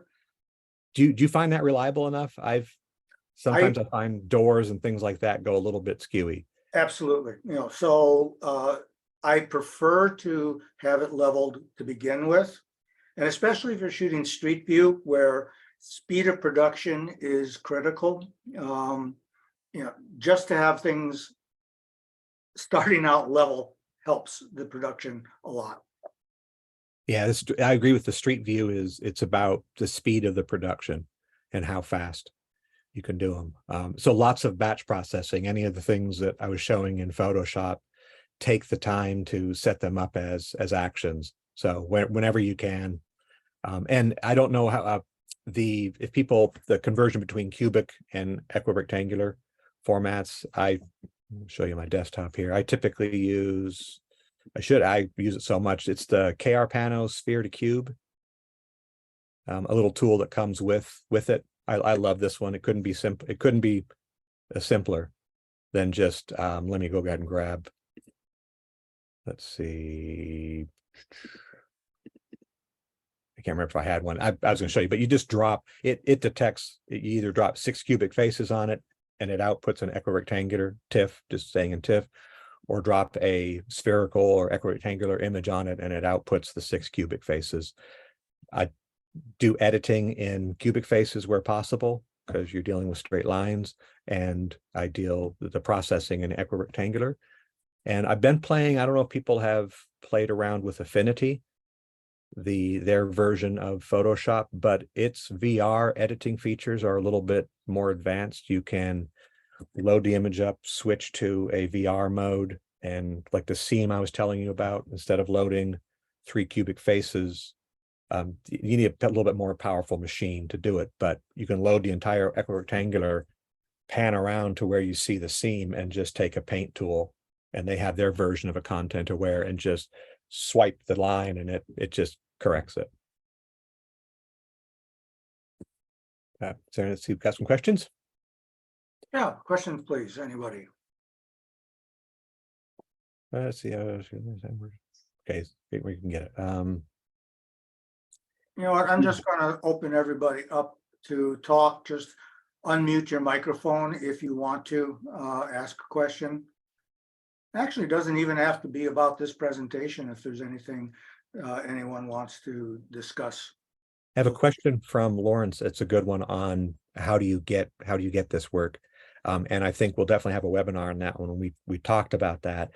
Do you find that reliable enough? Sometimes I find doors and things like that go a little bit skewy. Absolutely. So I prefer to have it leveled to begin with. And especially if you're shooting street view, where speed of production is critical. Just to have things starting out level helps the production a lot. Yeah, I agree with the street view. It's about the speed of the production and how fast you can do them. So lots of batch processing. Any of the things that I was showing in Photoshop, take the time to set them up as actions. So whenever you can. And I don't know how the conversion between cubic and equirectangular formats. I'll show you my desktop here. I typically use, I use it so much. It's the KR Pano sphere to cube. A little tool that comes with it. I love this one. It couldn't be simple. It couldn't be simpler than just, let me go ahead and grab. Let's see. I can't remember if I had one. I was going to show you, but you just drop it. It detects. You either drop 6 cubic faces on it, and it outputs an equirectangular TIFF, just staying in TIFF, or drop a spherical or equirectangular image on it, and it outputs the 6 cubic faces. I do editing in cubic faces where possible, because you're dealing with straight lines, and I deal with the processing in equirectangular. And I've been playing, I don't know if people have played around with Affinity, their version of Photoshop, but its VR editing features are a little bit more advanced. You can load the image up, switch to a VR mode, and like the seam I was telling you about, instead of loading 3 cubic faces, you need a little bit more powerful machine to do it, but you can load the entire equirectangular, pan around to where you see the seam, and just take a paint tool, and they have their version of a content aware, and just swipe the line, and it just corrects it. So let's see, we've got some questions. Yeah, questions, please. Anybody? Let's see. Okay, we can get it. You know what? I'm just going to open everybody up to talk. Just unmute your microphone if you want to ask a question. Actually, it doesn't even have to be about this presentation if there's anything anyone wants to discuss. I have a question from Lawrence. It's a good one on how do you get this work, and I think we'll definitely have a webinar on that one. We talked about that.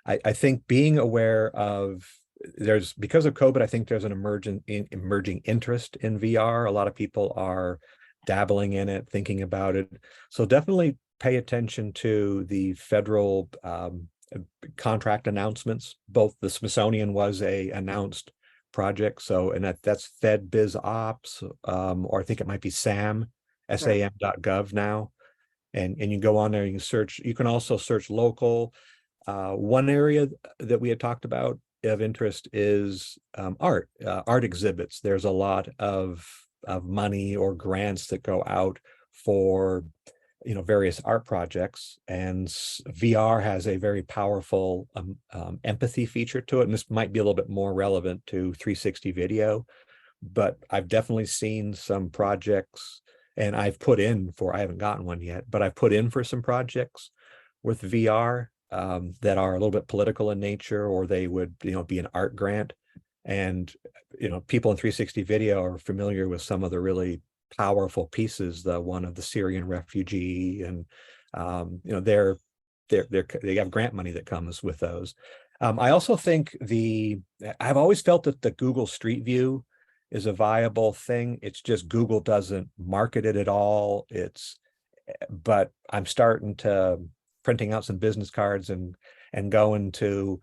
I think being aware of because of COVID, I think there's an emerging interest in VR. A lot of people are dabbling in it, thinking about it. So definitely pay attention to the federal contract announcements. Both the Smithsonian was a announced project, so, and that's Fed Biz Ops, or I think it might be sam.gov now, and you go on there, you can search. You can also search local. One area that we had talked about of interest is art exhibits. There's a lot of money or grants that go out for various art projects, and VR has a very powerful empathy feature to it, and this might be a little bit more relevant to 360 video, but I've definitely seen some projects, and I haven't gotten one yet, but I've put in for some projects with VR that are a little bit political in nature, or they would be an art grant, and people in 360 video are familiar with some of the really powerful pieces, the one of the Syrian refugee, and they have grant money that comes with those. I also think I've always felt that the Google Street View is a viable thing. It's just Google doesn't market it at all. But I'm starting to printing out some business cards and going to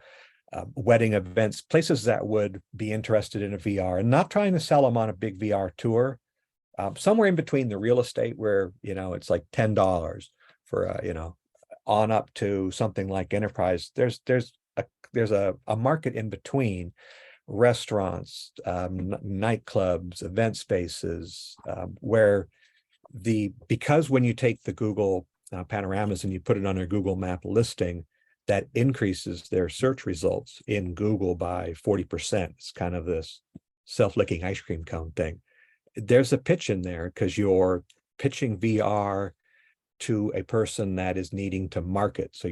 wedding events, places that would be interested in a VR, and not trying to sell them on a big VR tour. Somewhere in between the real estate where, it's like $10 for, on up to something like enterprise. There's a market in between restaurants, nightclubs, event spaces, where because when you take the Google panoramas and you put it on a Google map listing, that increases their search results in Google by 40%. It's kind of this self-licking ice cream cone thing. There's a pitch in there because you're pitching VR to a person that is needing to market. So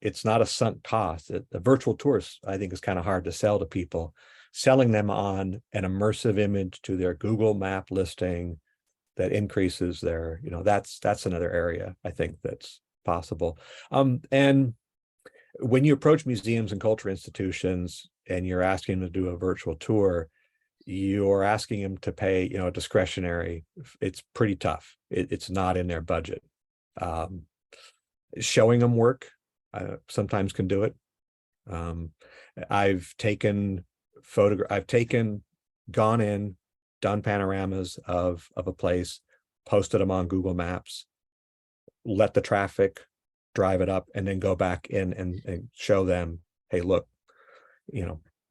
it's not a sunk cost. The virtual tours, I think, is kind of hard to sell to people. Selling them on an immersive image to their Google map listing that increases their, that's another area I think that's possible. And when you approach museums and culture institutions and you're asking them to do a virtual tour, you're asking them to pay, a discretionary. It's pretty tough. It's not in their budget. Showing them work sometimes can do it. I've gone in, done panoramas of a place, posted them on Google Maps, let the traffic drive it up, and then go back in and show them, hey, look,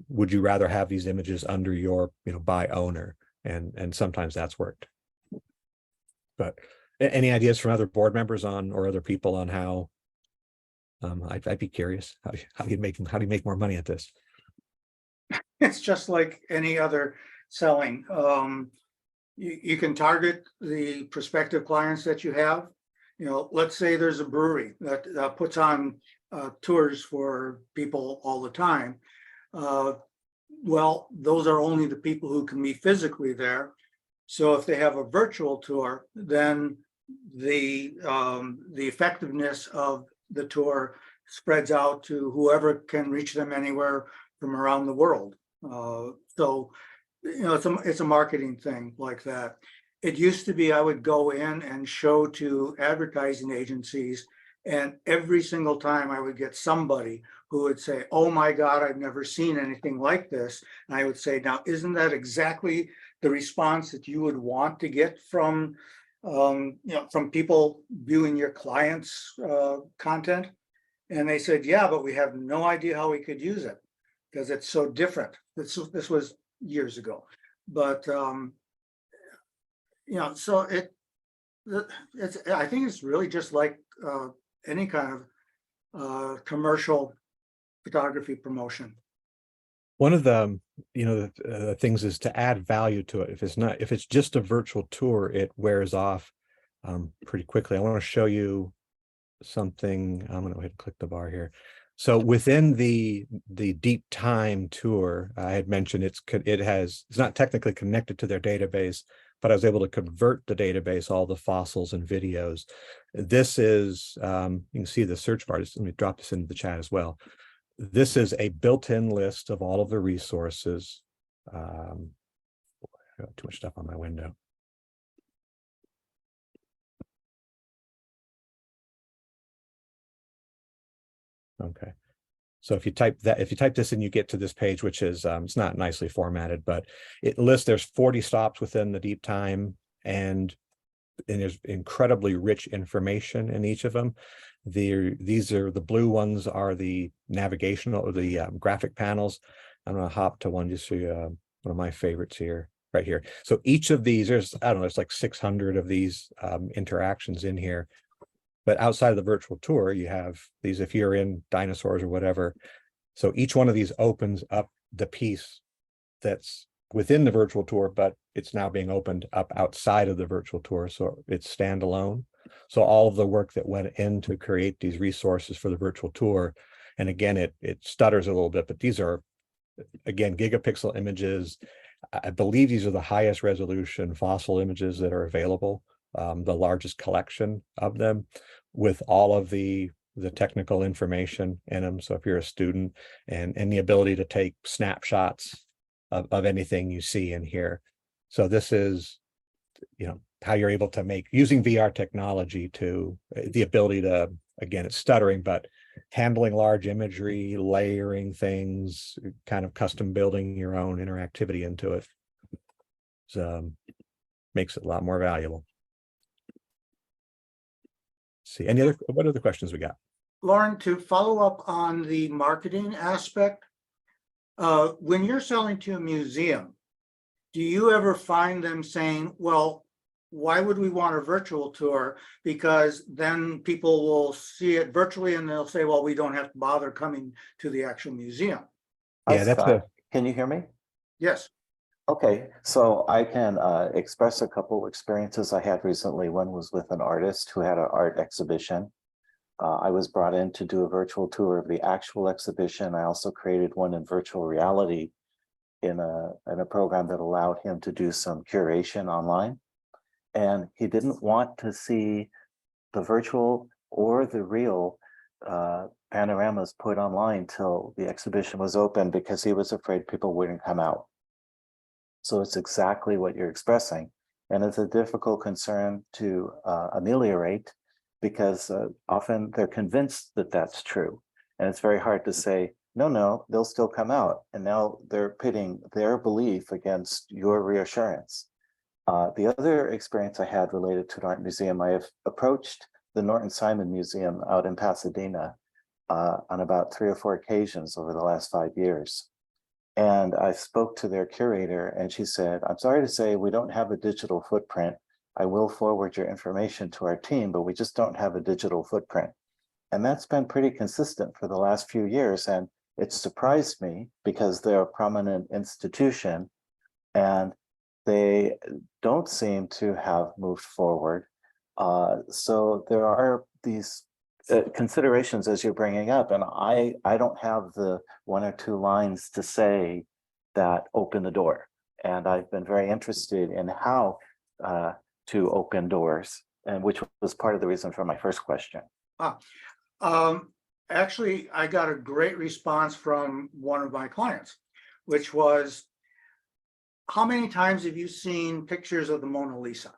would you rather have these images under your, by owner? And sometimes that's worked. But any ideas from other board members or other people on how? I'd be curious. How do you make more money at this? It's just like any other selling. You can target the prospective clients that you have. Let's say there's a brewery that puts on tours for people all the time. Well, those are only the people who can be physically there. So if they have a virtual tour, then the effectiveness of the tour spreads out to whoever can reach them anywhere from around the world. So it's a marketing thing like that. It used to be I would go in and show to advertising agencies, and every single time I would get somebody who would say, oh my God, I've never seen anything like this. And I would say, now, isn't that exactly the response that you would want to get from people viewing your clients' content? And they said, yeah, but we have no idea how we could use it because it's so different. This was years ago, but so I think it's really just like any kind of commercial photography promotion. One of the things is to add value to it. If it's just a virtual tour, it wears off pretty quickly. I want to show you something. I'm going to go ahead and click the bar here. So within the Deep Time tour, I had mentioned it's not technically connected to their database, but I was able to convert the database, all the fossils and videos. This is, you can see the search bar. Let me drop this into the chat as well. This is a built-in list of all of the resources. I got too much stuff on my window. Okay. So if you type this in, you get to this page, which is, it's not nicely formatted, but it lists, there's 40 stops within the Deep Time, and there's incredibly rich information in each of them. These are the blue ones are the navigational or the graphic panels. I'm going to hop to one just so you, one of my favorites here, right here. So each of these, there's like 600 of these interactions in here. But outside of the virtual tour, you have these, if you're in dinosaurs or whatever. So each one of these opens up the piece that's within the virtual tour, but it's now being opened up outside of the virtual tour. So it's standalone. So all of the work that went in to create these resources for the virtual tour. And again, it stutters a little bit, but these are, again, gigapixel images. I believe these are the highest resolution fossil images that are available. The largest collection of them with all of the technical information in them. So if you're a student and the ability to take snapshots of anything you see in here. So this is, how you're able to make, using VR technology to the ability to, again, it's stuttering, but handling large imagery, layering things, kind of custom building your own interactivity into it. So makes it a lot more valuable. See, what other questions we got? Loren, to follow up on the marketing aspect, when you're selling to a museum, do you ever find them saying, well, why would we want a virtual tour? Because then people will see it virtually and they'll say, well, we don't have to bother coming to the actual museum. Yeah, can you hear me? Yes. Okay, so I can express a couple experiences I had recently. One was with an artist who had an art exhibition. I was brought in to do a virtual tour of the actual exhibition. I also created one in virtual reality in a program that allowed him to do some curation online. and he didn't want to see the virtual or the real panoramas put online till the exhibition was open because he was afraid people wouldn't come out. So it's exactly what you're expressing. And it's a difficult concern to ameliorate because often they're convinced that that's true. And it's very hard to say, no, they'll still come out. And now they're pitting their belief against your reassurance. The other experience I had related to an art museum, I have approached the Norton Simon Museum out in Pasadena on about 3 or 4 occasions over the last 5 years. And I spoke to their curator and she said, I'm sorry to say we don't have a digital footprint. I will forward your information to our team, but we just don't have a digital footprint. And that's been pretty consistent for the last few years. And it surprised me because they're a prominent institution and they don't seem to have moved forward. So there are these considerations as you're bringing up, and I don't have the 1 or 2 lines to say that open the door. And I've been very interested in how to open doors, and which was part of the reason for my first question. Actually, I got a great response from one of my clients, which was, how many times have you seen pictures of the Mona Lisa?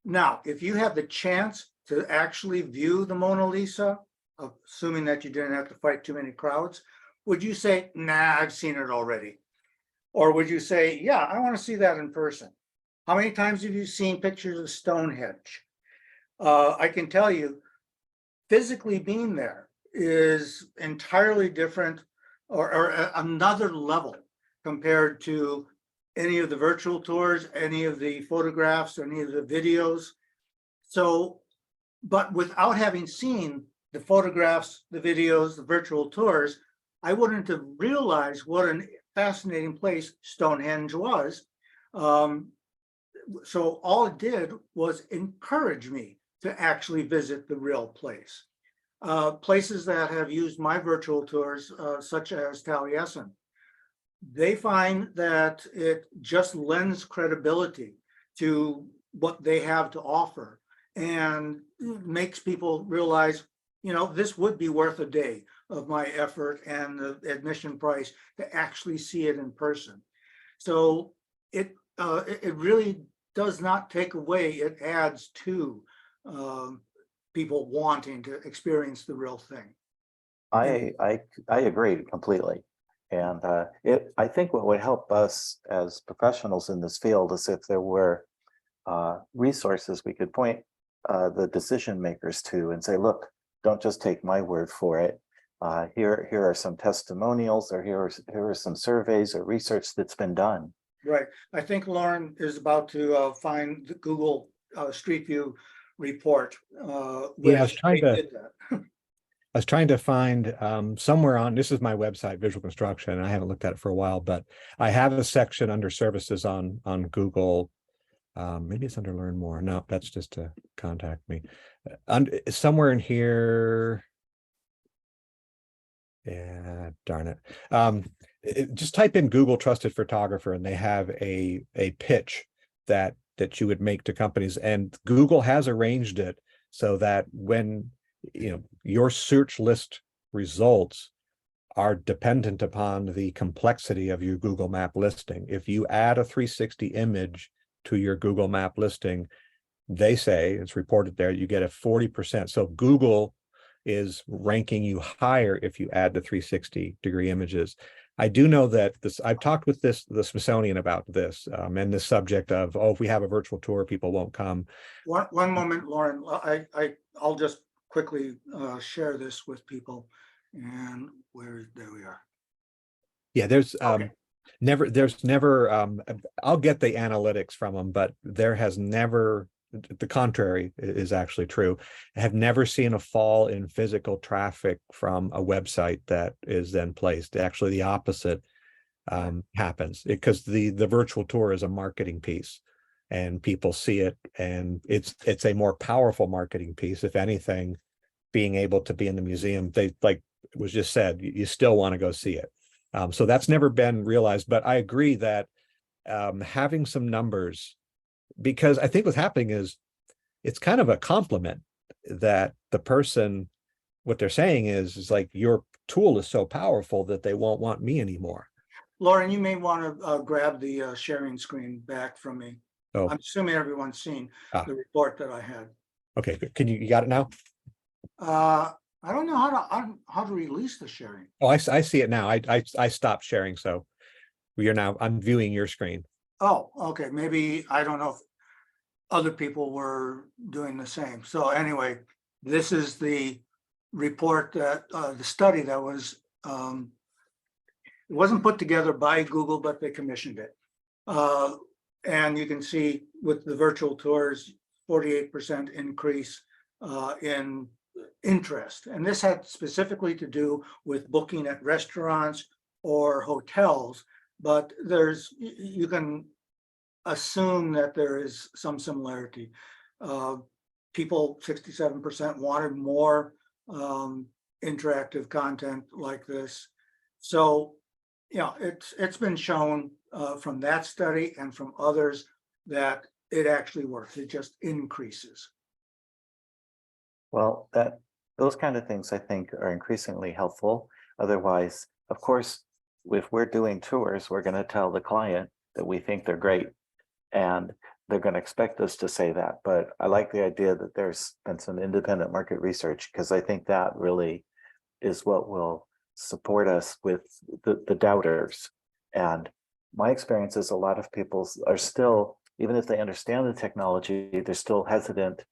Now, if you have the chance to actually view the Mona Lisa, assuming that you didn't have to fight too many crowds, would you say, nah, I've seen it already? Or would you say, yeah, I want to see that in person? How many times have you seen pictures of Stonehenge? I can tell you, physically being there is entirely different or another level compared to any of the virtual tours, any of the photographs, or any of the videos. So, but without having seen the photographs, the videos, the virtual tours, I wouldn't have realized what a fascinating place Stonehenge was. So all it did was encourage me to actually visit the real place. Places that have used my virtual tours, such as Taliesin, they find that it just lends credibility to what they have to offer and makes people realize, you know, this would be worth a day of my effort and the admission price to actually see it in person. So it really does not take away, it adds to people wanting to experience the real thing. I agree completely. And I think what would help us as professionals in this field is if there were resources we could point the decision makers to and say, look, don't just take my word for it. Here are some testimonials, or here are some surveys or research that's been done. Right. I think Loren is about to find the Google Street View report. Yeah, I was trying to find somewhere on, this is my website, Visual Construction, and I haven't looked at it for a while, but I have a section under services on Google. Maybe it's under Learn More. No, that's just to contact me. Somewhere in here. Yeah, darn it. Just type in Google Trusted Photographer, and they have a pitch that you would make to companies, and Google has arranged it so that when your search list results are dependent upon the complexity of your Google Map listing. If you add a 360 image to your Google Map listing, they say, it's reported there, you get a 40%. So Google is ranking you higher if you add the 360-degree images. I do know that I've talked with the Smithsonian about this and the subject of, if we have a virtual tour, people won't come. One moment, Loren, I'll just quickly share this with people, and there we are. Yeah, there's Okay. never I'll get the analytics from them, but there has never, the contrary is actually true. I have never seen a fall in physical traffic from a website that is then placed. Actually, the opposite happens, because the virtual tour is a marketing piece, and people see it, and it's a more powerful marketing piece. If anything, being able to be in the museum, they, like it was just said, you still want to go see it. So that's never been realized, but I agree that having some numbers, because I think what's happening is it's kind of a compliment that the person, what they're saying is like, your tool is so powerful that they won't want me anymore. Loren, you may want to grab the sharing screen back from me. Oh, I'm assuming everyone's seen Ah. the report that I had. okay. Can you got it now? I don't know how to release the sharing. Oh, I see it now. I stopped sharing. So I'm viewing your screen. Oh, okay. Maybe, I don't know if other people were doing the same. So anyway, this is the report that, the study that was, it wasn't put together by Google, but they commissioned it. And you can see with the virtual tours, 48% increase in interest. And this had specifically to do with booking at restaurants or hotels, but you can assume that there is some similarity. People, 67% wanted more interactive content like this. So, it's been shown from that study and from others that it actually works. It just increases. Well, those kind of things I think are increasingly helpful. Otherwise, of course, if we're doing tours, we're going to tell the client that we think they're great, and they're going to expect us to say that. But I like the idea that there's been some independent market research, because I think that really is what will support us with the doubters. And my experience is a lot of people are still, even if they understand the technology, they're still hesitant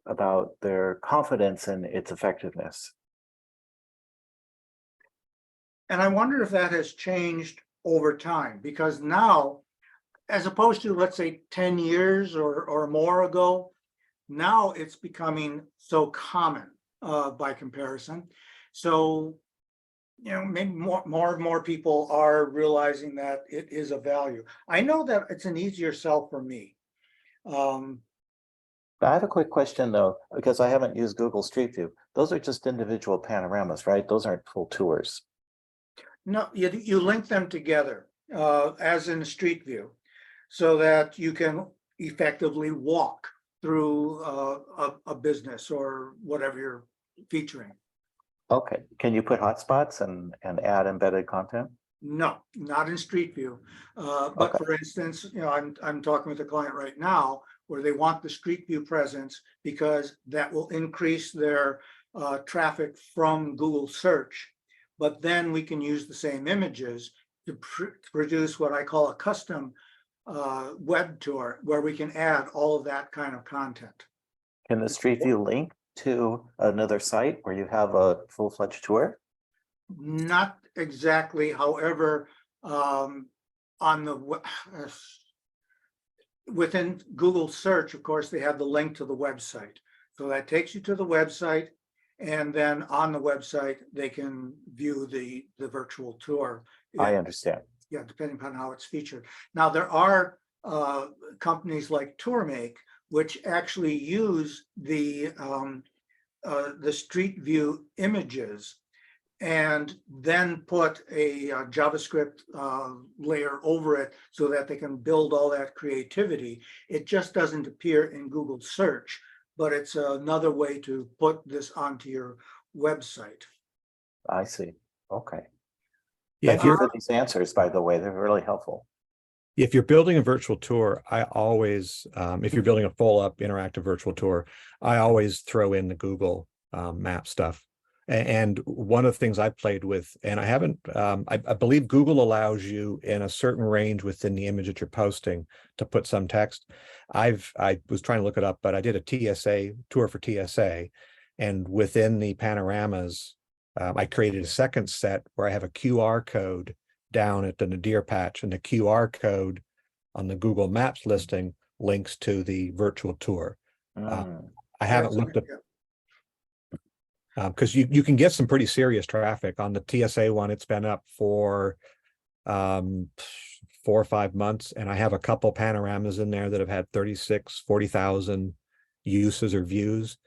about their confidence in its effectiveness. And I wonder if that has changed over time, because now, as opposed to, let's say, 10 years or more ago, now it's becoming so common by comparison. So, maybe more and more people are realizing that it is a value. I know that it's an easier sell for me. I have a quick question though, because I haven't used Google Street View. Those are just individual panoramas, right? Those aren't full tours. No, you link them together as in Street View, so that you can effectively walk through a business or whatever you're featuring. Okay, can you put hotspots and add embedded content? No, not in Street View. But Okay. for instance, I'm talking with a client right now where they want the Street View presence because that will increase their traffic from Google search. But then we can use the same images to produce what I call a custom web tour, where we can add all of that kind of content. Can the Street View link to another site where you have a full-fledged tour? Not exactly. However, on the within Google search, of course, they have the link to the website. So that takes you to the website, and then on the website, they can view the virtual tour. I understand. Yeah, depending upon how it's featured. Now, there are companies like TourMake, which actually use the Street View images and then put a JavaScript layer over it so that they can build all that creativity. It just doesn't appear in Google search, but it's another way to put this onto your website. I see. Okay. Yeah, Thank you for these answers, by the way. They're really helpful. if you're building a virtual tour, I always, if you're building a full up interactive virtual tour, I always throw in the Google map stuff. And one of the things I played with, and I haven't, I believe Google allows you in a certain range within the image that you're posting to put some text. I was trying to look it up, but I did a TSA tour for TSA, and within the panoramas, I created a second set where I have a QR code down at the nadir patch, and the QR code on the Google Maps listing links to the virtual tour. I haven't looked at, because you can get some pretty serious traffic on the TSA one. It's been up for 4 or 5 months, and I have a couple panoramas in there that have had 40,000 uses or views.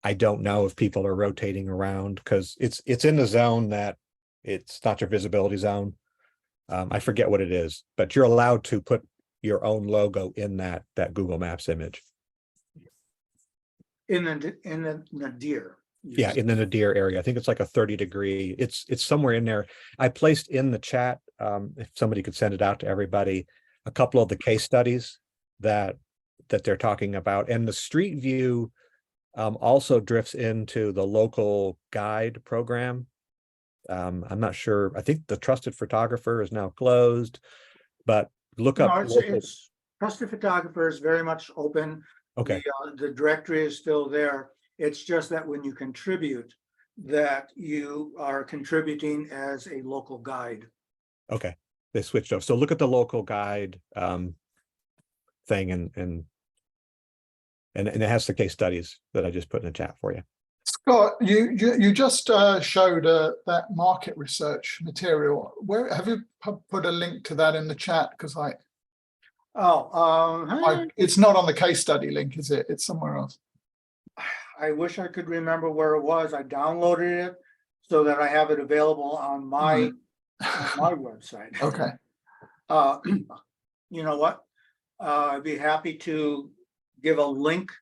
I don't know if people are rotating around because it's in the zone that it's not your visibility zone. I forget what it is, but you're allowed to put your own logo in that Google Maps image. In the nadir. Yeah, in the nadir area. I think it's like a 30-degree. It's somewhere in there. I placed in the chat, if somebody could send it out to everybody, a couple of the case studies that they're talking about. And the street view also drifts into the local guide program. I'm not sure. I think the Trusted Photographer is now closed, but look up. It's Trusted Photographer is very much open. Okay. The directory is still there. It's just that when you contribute, that you are contributing as a local guide. Okay, they switched over. So look at the local guide thing, and it has the case studies that I just put in the chat for you. Scott, you just showed that market research material. Where have you put a link to that in the chat? Because it's not on the case study link, is it? It's somewhere else. I wish I could remember where it was. I downloaded it so that I have it available on my website. Okay. You know what? I'd be happy to give a link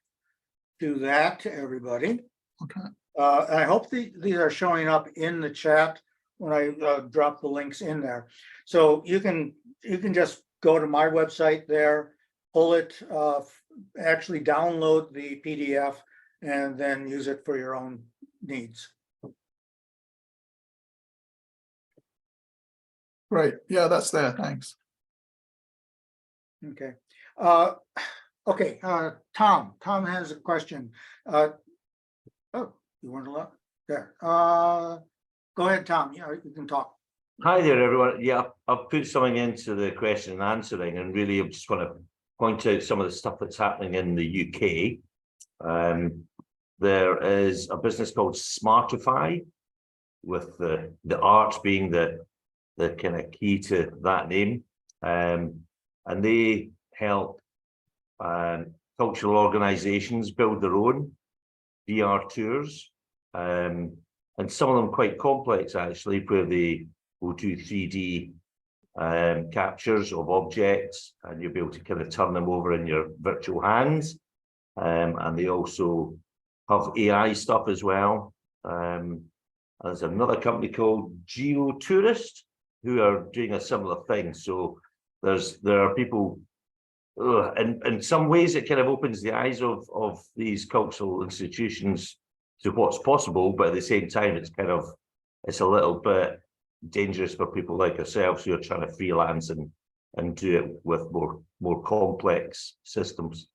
to that to everybody. Okay. I hope these are showing up in the chat when I drop the links in there. So you can just go to my website there, pull it, actually download the PDF, and then use it for your own needs. Great. Yeah, that's there. Thanks. Okay. Okay. Tom has a question. Oh, you weren't allowed there. Go ahead, Tom. Yeah, you can talk. Hi there, everyone. Yeah, I've put something into the question and answering, and really I just want to point out some of the stuff that's happening in the UK. There is a business called Smartify, with the art being the kind of key to that name, and they help cultural organizations build their own VR tours, and some of them quite complex actually, where they will do 3D captures of objects, and you'll be able to kind of turn them over in your virtual hands, and they also have AI stuff as well. There's another company called GeoTourist who are doing a similar thing. So there are people, and in some ways it kind of opens the eyes of these cultural institutions to what's possible, but at the same time it's a little bit dangerous for people like ourselves who are trying to freelance and do it with more complex systems.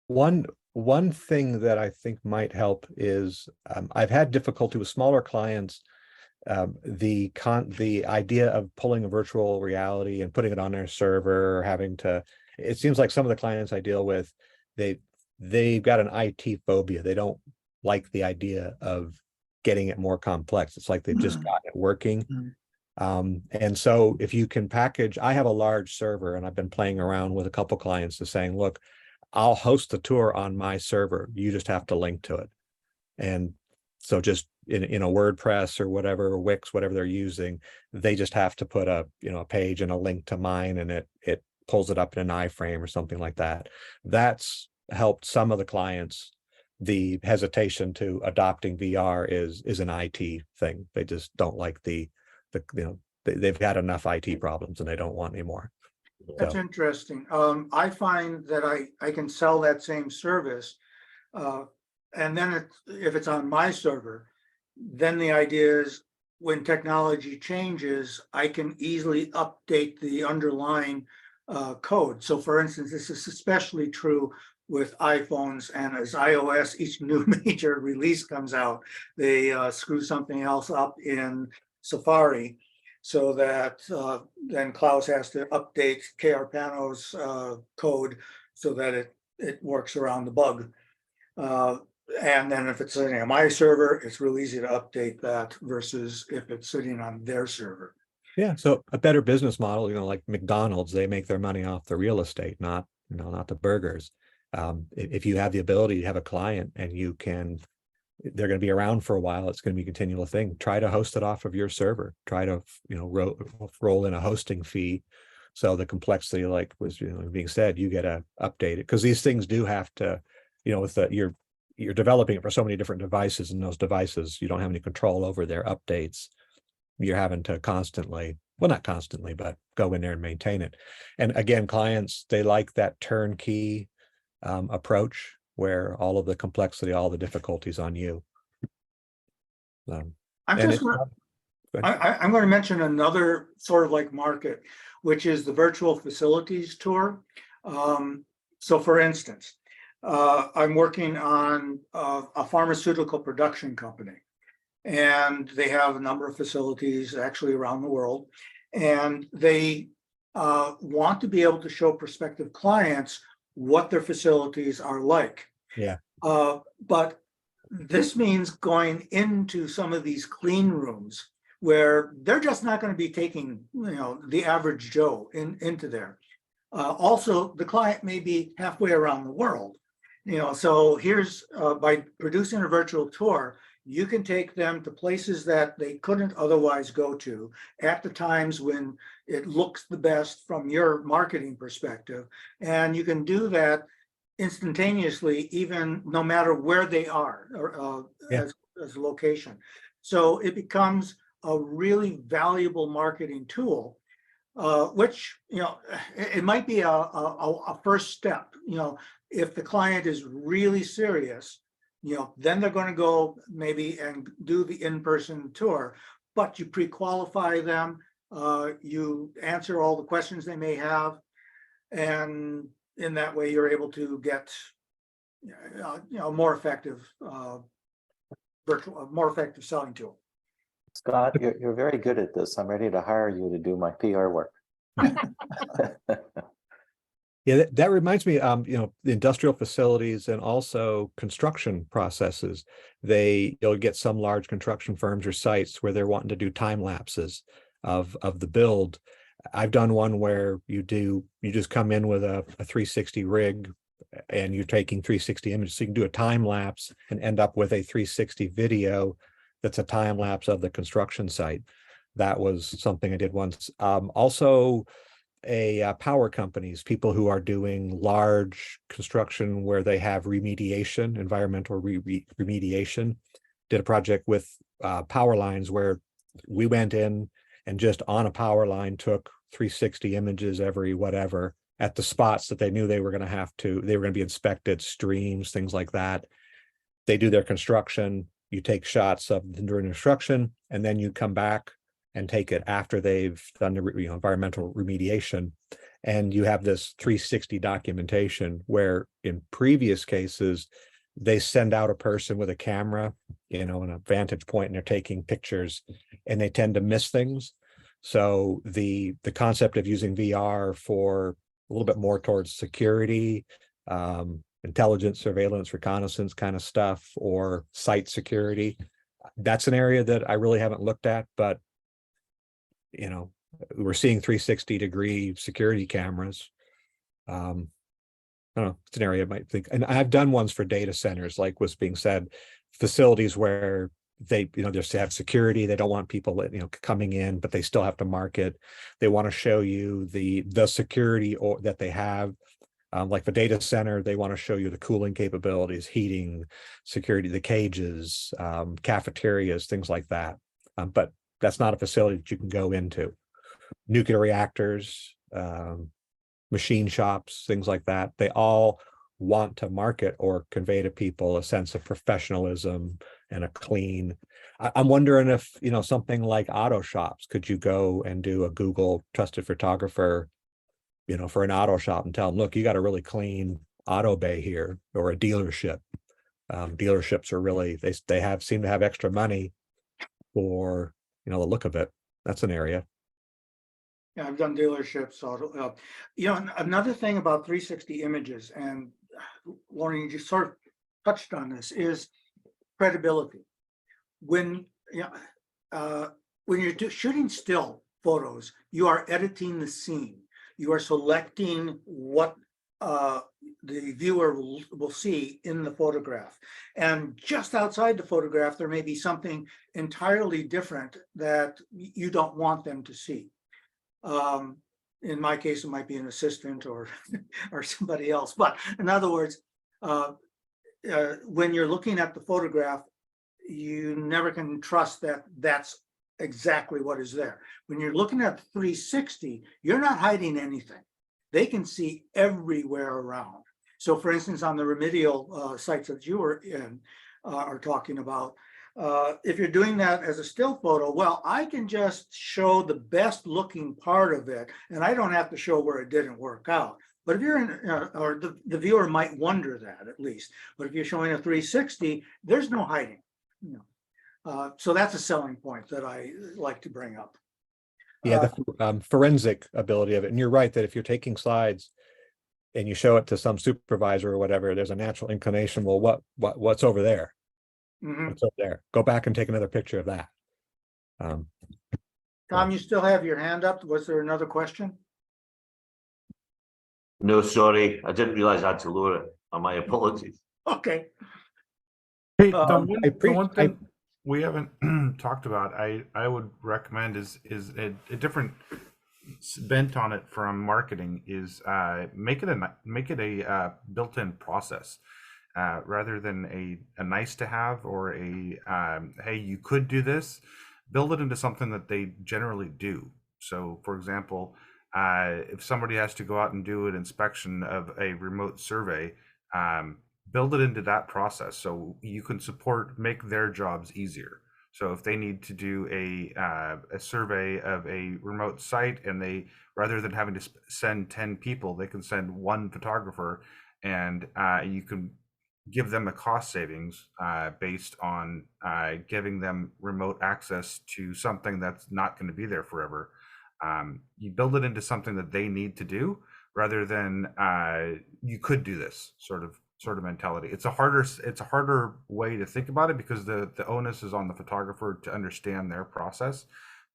One thing that I think might help is I've had difficulty with smaller clients. The idea of pulling a virtual reality and putting it on their server, or having to, it seems like some of the clients I deal with, they've got an IT phobia. They don't like the idea of getting it more complex. It's like they've just got it working. And so if you can package, I have a large server, and I've been playing around with a couple clients to saying, look, I'll host the tour on my server. You just have to link to it. And so just in a WordPress or whatever, Wix, whatever they're using, they just have to put a page and a link to mine, and it pulls it up in an iframe or something like that. That's helped some of the clients. The hesitation to adopting VR is an IT thing. They just don't like they've had enough IT problems and they don't want any more. That's interesting. I find that I can sell that same service, and then if it's on my server, then the idea is when technology changes, I can easily update the underlying code. So for instance, this is especially true with iPhones, and as iOS, each new major release comes out, they screw something else up in Safari, so that then Klaus has to update KR Pano's code so that it works around the bug. And then if it's sitting on my server, it's real easy to update that versus if it's sitting on their server. Yeah, so a better business model, like McDonald's, they make their money off the real estate, not the burgers. If you have the ability to have a client and you can they're going to be around for a while. It's going to be a continual thing. Try to host it off of your server. Try to, roll in a hosting fee. So the complexity, like was being said, you get to update it, because these things do have to, with you're developing it for so many different devices, and those devices, you don't have any control over their updates. You're having to constantly, well, not constantly, but go in there and maintain it. And again, clients, they like that turnkey approach where all of the complexity, all the difficulties on you. I'm and just gonna, I'm going to mention another sort of like market, which is the virtual facilities tour. So for instance, I'm working on a pharmaceutical production company, and they have a number of facilities actually around the world, and they want to be able to show prospective clients what their facilities are like. Yeah. But this means going into some of these clean rooms where they're just not going to be taking, the average Joe into there. Also, the client may be halfway around the world, so here's by producing a virtual tour, you can take them to places that they couldn't otherwise go to at the times when it looks the best from your marketing perspective. And you can do that instantaneously, even no matter where they are or as a location. So it becomes a really valuable marketing tool, which, it might be a first step. If the client is really serious, then they're going to go maybe and do the in-person tour, but you pre-qualify them, you answer all the questions they may have, and in that way you're able to get, more effective more effective selling tool. Scott, you're very good at this. I'm ready to hire you to do my PR work. Yeah, that reminds me, the industrial facilities and also construction processes, you'll get some large construction firms or sites where they're wanting to do time lapses of the build. I've done one where you just come in with a 360 rig and you're taking 360 images. So you can do a time lapse and end up with a 360 video that's a time lapse of the construction site. That was something I did once. Also, power companies, people who are doing large construction where they have remediation, environmental remediation, did a project with power lines where we went in and just on a power line took 360 images every whatever at the spots that they knew they were going to be inspected, streams, things like that. They do their construction, you take shots of them during construction, and then you come back and take it after they've done the environmental remediation. And you have this 360 documentation where in previous cases, they send out a person with a camera, and a vantage point, and they're taking pictures, and they tend to miss things. So the concept of using VR for a little bit more towards security, intelligence, surveillance, reconnaissance kind of stuff, or site security, that's an area that I really haven't looked at, but we're seeing 360-degree security cameras. I don't know, it's an area I might think, and I've done ones for data centers, like was being said, facilities where they, just have security. They don't want people, coming in, but they still have to market. They want to show you the security that they have. Like the data center, they want to show you the cooling capabilities, heating, security, the cages, cafeterias, things like that. But that's not a facility that you can go into. Nuclear reactors, machine shops, things like that. They all want to market or convey to people a sense of professionalism and a clean. I'm wondering if, something like auto shops, could you go and do a Google trusted photographer, for an auto shop and tell them, look, you got a really clean auto bay here, or a dealership. Dealerships are really, they seem to have extra money for, the look of it. That's an area. Yeah, I've done dealerships. So, another thing about 360 images, and Loren, you just sort of touched on this, is credibility. When you're shooting still photos, you are editing the scene. You are selecting what the viewer will see in the photograph. And just outside the photograph, there may be something entirely different that you don't want them to see. In my case, it might be an assistant or or somebody else. But in other words, when you're looking at the photograph, you never can trust that that's exactly what is there. When you're looking at 360, you're not hiding anything. They can see everywhere around. So for instance, on the remedial sites that you were in, are talking about, if you're doing that as a still photo, well, I can just show the best looking part of it, and I don't have to show where it didn't work out. But if you're in, or the viewer might wonder that at least, but if you're showing a 360, there's no hiding. So that's a selling point that I like to bring up. Yeah, the forensic ability of it. And you're right that if you're taking slides and you show it to some supervisor or whatever, there's a natural inclination. Well, what's over there? What's up there? Go back and take another picture of that. Tom, you still have your hand up. Was there another question? No, sorry, I didn't realize I had to lower it. My apologies. Okay. Hey, Um, the one thing we haven't talked about, I would recommend is a different bent on it from marketing is make it a built-in process rather than a nice to have or a hey, you could do this. Build it into something that they generally do. So, for example, if somebody has to go out and do an inspection of a remote survey, build it into that process so you can make their jobs easier. So if they need to do a survey of a remote site and they, rather than having to send 10 people, they can send one photographer, and you can give them a cost savings based on giving them remote access to something that's not going to be there forever. You build it into something that they need to do rather than you could do this sort of mentality. It's a harder way to think about it because the onus is on the photographer to understand their process,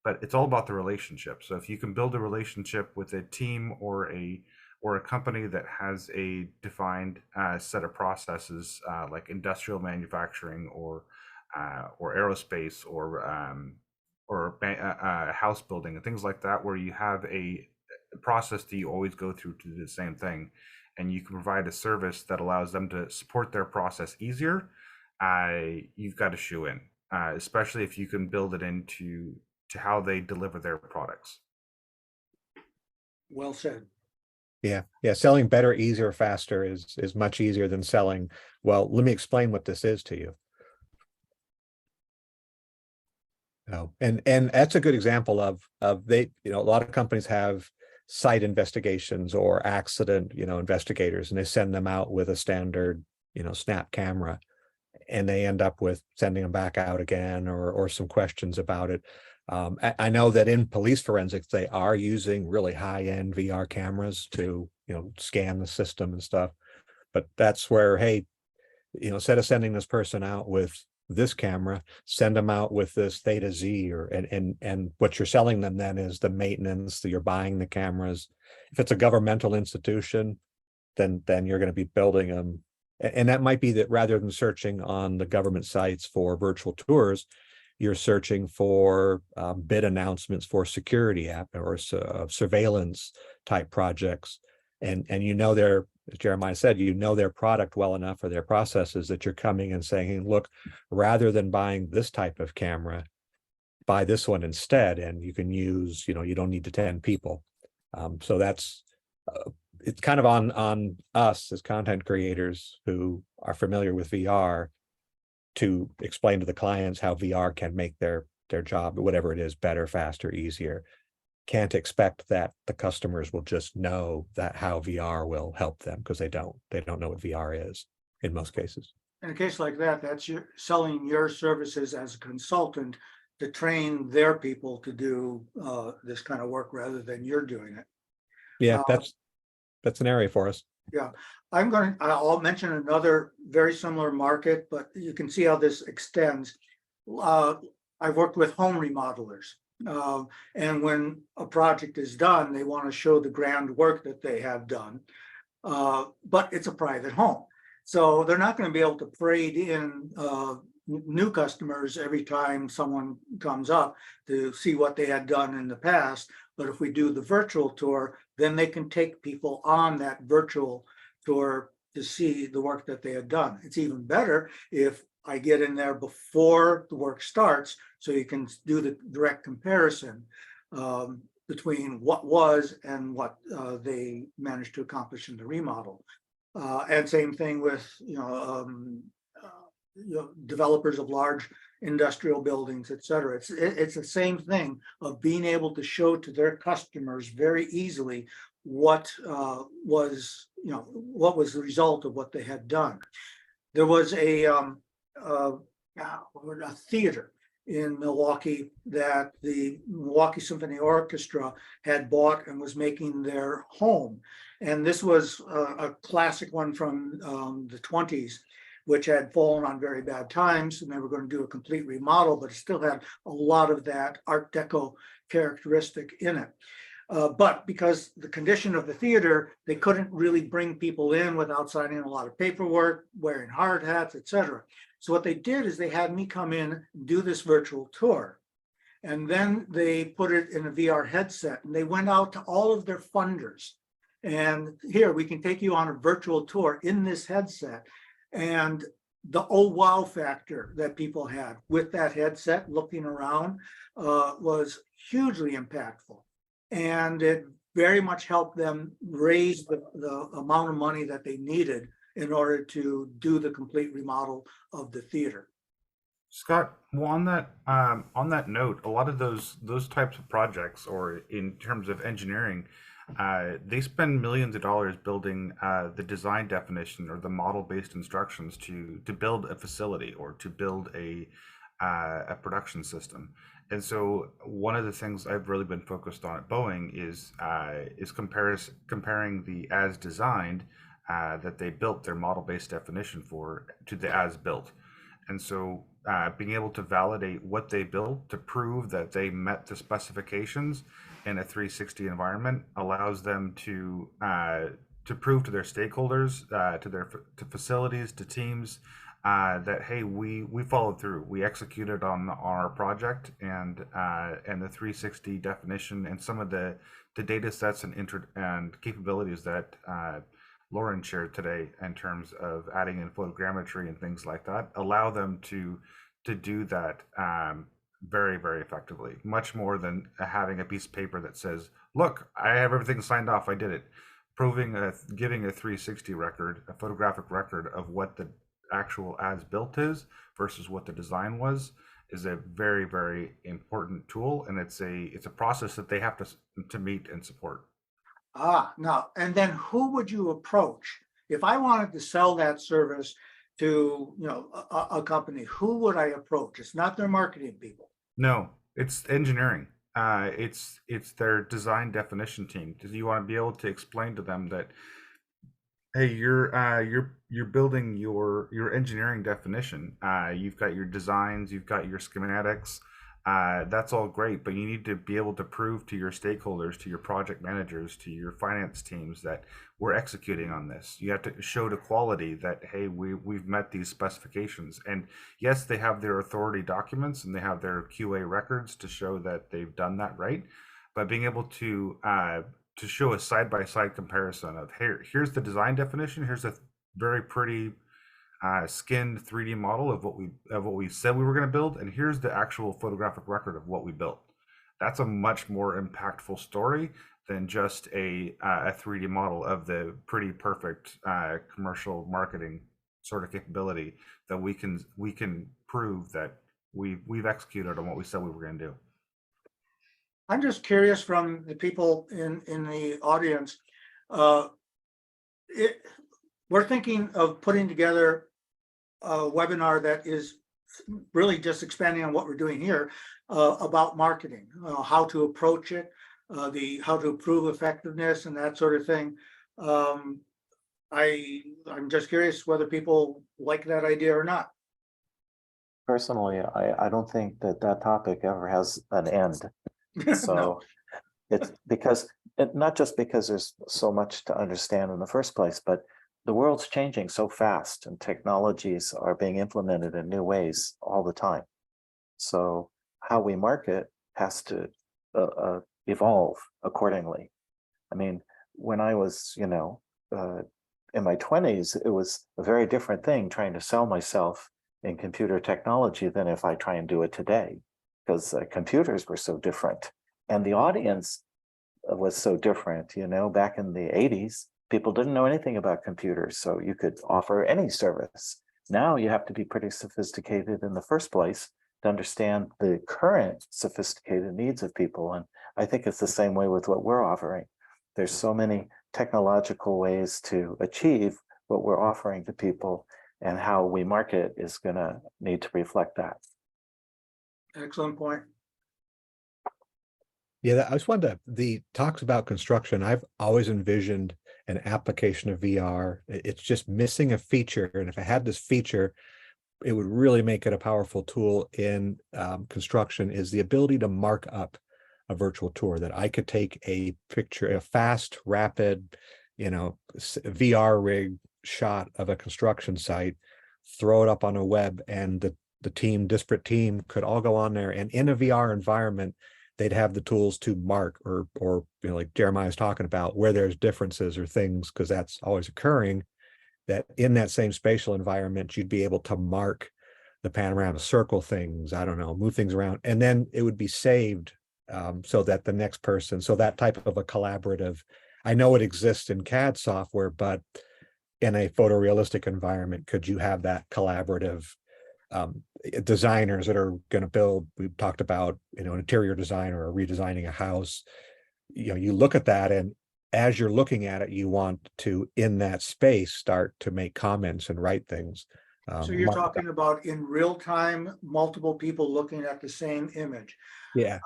but it's all about the relationship. So if you can build a relationship with a team or a company that has a defined set of processes like industrial manufacturing or aerospace or house building and things like that, where you have a process that you always go through to do the same thing, and you can provide a service that allows them to support their process easier, you've got a shoe in, especially if you can build it into how they deliver their products. Well said. Yeah. Selling better, easier, faster is much easier than selling, well, let me explain what this is to you. Oh, and that's a good example of they, a lot of companies have site investigations or accident, investigators, and they send them out with a standard, snap camera, and they end up with sending them back out again or some questions about it. I know that in police forensics, they are using really high-end VR cameras to, scan the system and stuff. But that's where, hey, instead of sending this person out with this camera, send them out with this Theta Z, and what you're selling them then is the maintenance that you're buying the cameras. If it's a governmental institution, then you're going to be building them. And that might be that rather than searching on the government sites for virtual tours, you're searching for bid announcements for security app or surveillance type projects. And as Jeremiah said, their product well enough or their processes that you're coming and saying, look, rather than buying this type of camera, buy this one instead. And you can use, you don't need to 10 people. So that's, it's kind of on us as content creators who are familiar with VR to explain to the clients how VR can make their job, whatever it is, better, faster, easier. Can't expect that the customers will just know that how VR will help them, because they don't know what VR is in most cases. In a case like that, that's selling your services as a consultant to train their people to do this kind of work rather than you're doing it. Yeah, that's an area for us. Yeah, I'll mention another very similar market, but you can see how this extends. I've worked with home remodelers. And when a project is done, they want to show the grand work that they have done. but it's a private home. So they're not going to be able to parade in new customers every time someone comes up to see what they had done in the past. But if we do the virtual tour, then they can take people on that virtual tour to see the work that they had done. It's even better if I get in there before the work starts, so you can do the direct comparison between what was and what they managed to accomplish in the remodel. And same thing with developers of large industrial buildings, et cetera. It's the same thing of being able to show to their customers very easily what was the result of what they had done. There was a theater in Milwaukee that the Milwaukee Symphony Orchestra had bought and was making their home. And this was a classic one from the 20s, which had fallen on very bad times, and they were going to do a complete remodel, but it still had a lot of that Art Deco characteristic in it. But because the condition of the theater, they couldn't really bring people in without signing a lot of paperwork, wearing hard hats, et cetera. So what they did is they had me come in and do this virtual tour. And then they put it in a VR headset, and they went out to all of their funders. And here, we can take you on a virtual tour in this headset. And the oh wow factor that people had with that headset looking around was hugely impactful. And it very much helped them raise the amount of money that they needed in order to do the complete remodel of the theater. Scott, well, on that note, a lot of those types of projects, or in terms of engineering, they spend millions of dollars building the design definition or the model-based instructions to build a facility or to build a production system. And so one of the things I've really been focused on at Boeing is comparing the as designed that they built their model-based definition for to the as built. And so being able to validate what they built to prove that they met the specifications in a 360 environment allows them to prove to their stakeholders, to facilities, to teams, that hey, we followed through, we executed on our project, and the 360 definition and some of the data sets and capabilities that Loren shared today in terms of adding in photogrammetry and things like that allow them to do that very, very effectively, much more than having a piece of paper that says, look, I have everything signed off, I did it. Giving a 360 record, a photographic record of what the actual as built is versus what the design was, is a very, very important tool, and it's a process that they have to meet and support. Now, and then who would you approach if I wanted to sell that service to a company? Who would I approach? It's not their marketing people. No, it's engineering. It's their design definition team, because you want to be able to explain to them that, hey, you're building your engineering definition. You've got your designs, you've got your schematics. That's all great, but you need to be able to prove to your stakeholders, to your project managers, to your finance teams that we're executing on this. You have to show to quality that, hey, we've met these specifications. And yes, they have their authority documents and they have their QA records to show that they've done that right. But being able to show a side-by-side comparison of, hey, here's the design definition, here's a very pretty skinned 3D model of what we said we were going to build, and here's the actual photographic record of what we built. That's a much more impactful story than just a 3D model of the pretty perfect commercial marketing sort of capability that we can prove that we've executed on what we said we were going to do. I'm just curious, from the people in the audience, we're thinking of putting together a webinar that is really just expanding on what we're doing here about marketing, how to approach it, how to prove effectiveness and that sort of thing. I'm just curious whether people like that idea or not. Personally, I don't think that topic ever has an end. So It's because, not just because there's so much to understand in the first place, but the world's changing so fast and technologies are being implemented in new ways all the time. So how we market has to evolve accordingly. I mean, when I was, in my 20s, it was a very different thing trying to sell myself in computer technology than if I try and do it today, because computers were so different and the audience was so different. Back in the 80s, people didn't know anything about computers, so you could offer any service. Now you have to be pretty sophisticated in the first place to understand the current sophisticated needs of people. And I think it's the same way with what we're offering. There's so many technological ways to achieve what we're offering to people, and how we market is going to need to reflect that. Excellent point. Yeah, I just wanted to, the talks about construction, I've always envisioned an application of VR. It's just missing a feature. And if I had this feature, it would really make it a powerful tool in construction, is the ability to mark up a virtual tour, that I could take a picture, a fast, rapid, VR rig shot of a construction site, throw it up on a web, and the team, disparate team, could all go on there, and in a VR environment, they'd have the tools to mark or like Jeremiah's talking about, where there's differences or things, because that's always occurring, that in that same spatial environment, you'd be able to mark the panorama, circle things, I don't know, move things around, and then it would be saved so that the next person, so that type of a collaborative, I know it exists in CAD software, but in a photorealistic environment, could you have that collaborative designers that are going to build, we've talked about, an interior designer or redesigning a house, you look at that, and as you're looking at it, you want to, in that space, start to make comments and write things. So you're talking about in real time, multiple people looking at the same image. Yeah.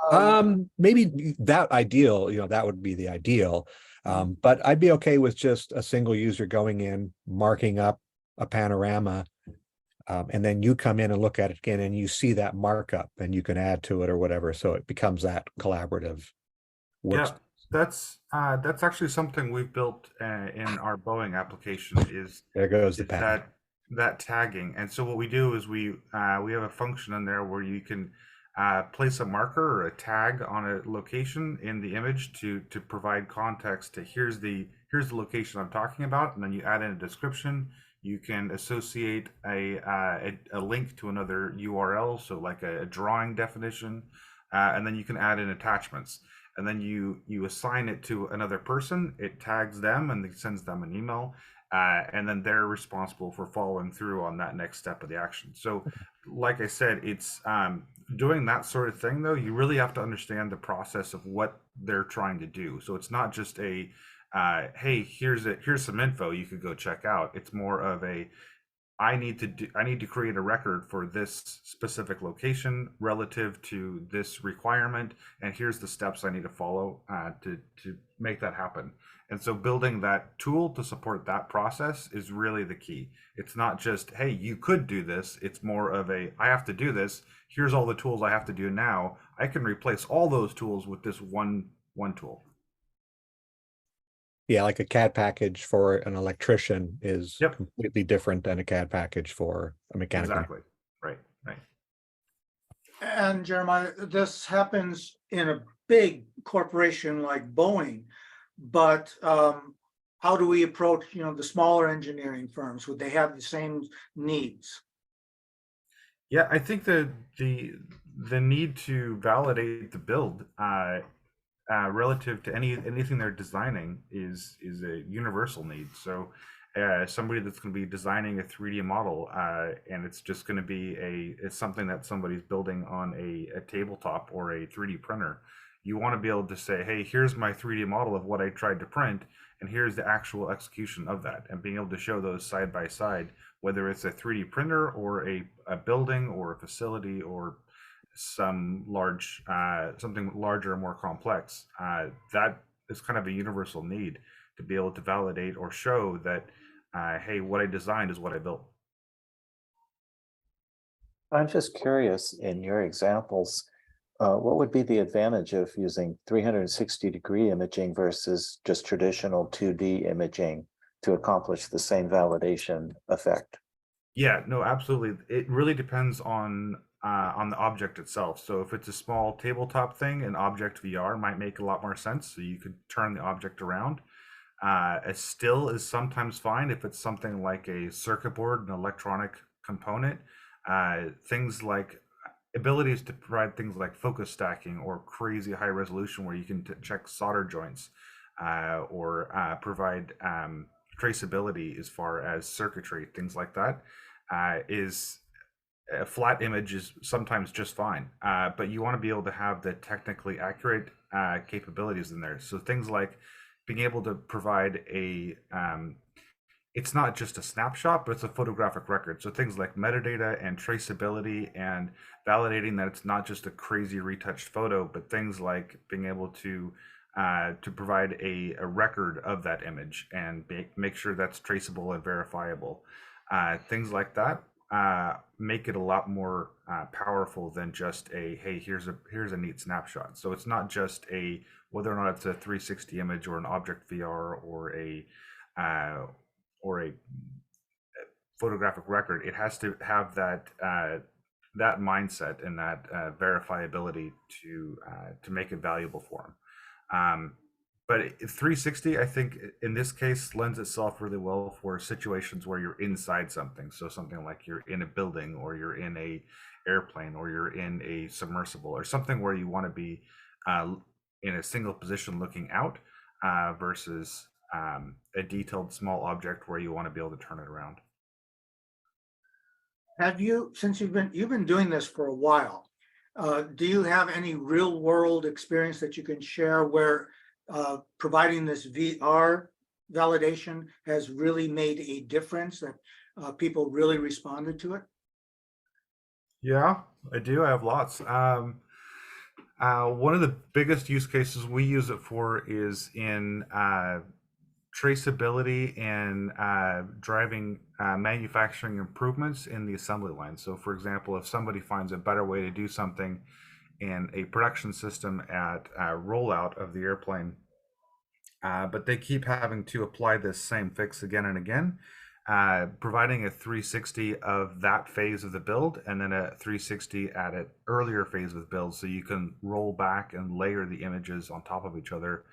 Maybe that ideal, that would be the ideal. But I'd be okay with just a single user going in, marking up a panorama, and then you come in and look at it again, and you see that markup, and you can add to it or whatever. So it becomes that collaborative work. Yeah, that's actually something we've built in our Boeing application. Is There goes the path. that tagging. And so what we do is we have a function in there where you can place a marker or a tag on a location in the image to provide context to here's the location I'm talking about, and then you add in a description. You can associate a link to another URL, so like a drawing definition, and then you can add in attachments. And then you assign it to another person, it tags them, and it sends them an email, and then they're responsible for following through on that next step of the action. So like I said, it's doing that sort of thing, though, you really have to understand the process of what they're trying to do. So it's not just a hey, here's some info you could go check out. It's more of a I need to create a record for this specific location relative to this requirement, and here's the steps I need to follow to make that happen. And so building that tool to support that process is really the key. It's not just, hey, you could do this. It's more of a, I have to do this. Here's all the tools I have to do now. I can replace all those tools with this one tool. Yeah, like a CAD package for an electrician is Yep. completely different than a CAD package for a mechanic. Exactly. Right. And Jeremiah, this happens in a big corporation like Boeing, but how do we approach, the smaller engineering firms? Would they have the same needs? Yeah, I think the need to validate the build relative to anything they're designing is a universal need. So somebody that's going to be designing a 3D model and it's just going to be it's something that somebody's building on a tabletop or a 3D printer, you want to be able to say, hey, here's my 3D model of what I tried to print, and here's the actual execution of that, and being able to show those side by side, whether it's a 3D printer or a building or a facility or some something larger and more complex. That is kind of a universal need to be able to validate or show that, hey, what I designed is what I built. I'm just curious, in your examples, What would be the advantage of using 360-degree imaging versus just traditional 2D imaging to accomplish the same validation effect? Yeah, no, absolutely. It really depends on the object itself. So if it's a small tabletop thing, an object VR might make a lot more sense. So you could turn the object around. A still is sometimes fine if it's something like a circuit board, an electronic component. Things like abilities to provide things like focus stacking or crazy high resolution where you can check solder joints or provide traceability as far as circuitry, things like that. Is a flat image is sometimes just fine, but you want to be able to have the technically accurate capabilities in there. So things like being able to provide a it's not just a snapshot, but it's a photographic record. So things like metadata and traceability and validating that it's not just a crazy retouched photo, but things like being able to provide a record of that image and make sure that's traceable and verifiable. Things like that make it a lot more powerful than just a, hey, here's a neat snapshot. So it's not just a whether or not it's a 360 image or an object VR or a photographic record. It has to have that that mindset and that verifiability to make it valuable for them. But 360, I think in this case lends itself really well for situations where you're inside something. So something like you're in a building or you're in a airplane or you're in a submersible or something where you want to be in a single position looking out versus a detailed small object where you want to be able to turn it around. Have you, since you've been doing this for a while, do you have any real world experience that you can share where providing this VR validation has really made a difference, that people really responded to it? Yeah, I do. I have lots. One of the biggest use cases we use it for is in traceability and driving manufacturing improvements in the assembly line. So for example, if somebody finds a better way to do something in a production system at rollout of the airplane, but they keep having to apply this same fix again and again, providing a 360 of that phase of the build and then a 360 at an earlier phase of the build, so you can roll back and layer the images on top of each other.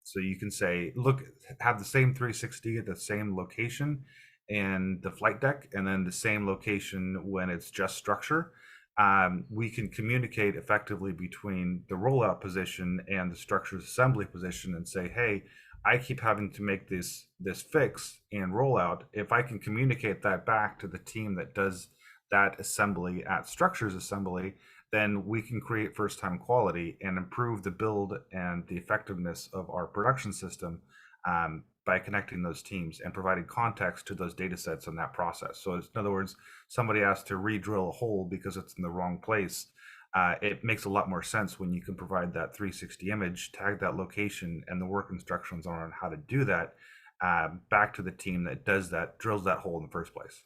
So you can say, look, have the same 360 at the same location in the flight deck, and then the same location when it's just structure. We can communicate effectively between the rollout position and the structure's assembly position and say, hey, I keep having to make this fix and rollout. If I can communicate that back to the team that does that assembly at structures assembly, then we can create first time quality and improve the build and the effectiveness of our production system by connecting those teams and providing context to those data sets in that process. So in other words, somebody has to re-drill a hole because it's in the wrong place. It makes a lot more sense when you can provide that 360 image, tag that location and the work instructions on how to do that back to the team that does that, drills that hole in the first place.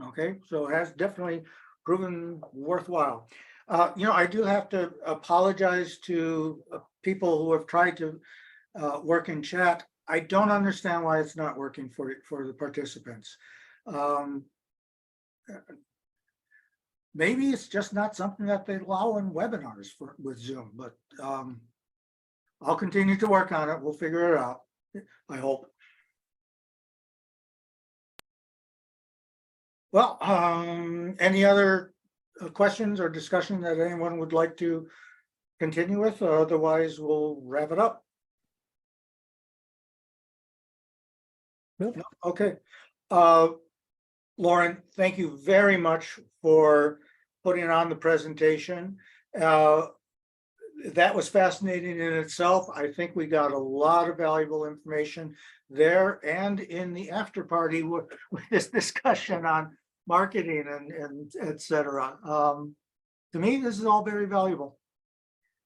Okay, so it has definitely proven worthwhile. I do have to apologize to people who have tried to work in chat. I don't understand why it's not working for the participants. Maybe it's just not something that they allow in webinars with Zoom, but I'll continue to work on it. We'll figure it out, I hope. Well, any other questions or discussion that anyone would like to continue with? Otherwise, we'll wrap it up. No. Okay. Loren, thank you very much for putting on the presentation. That was fascinating in itself. I think we got a lot of valuable information there and in the after party with this discussion on marketing and et cetera. To me, this is all very valuable.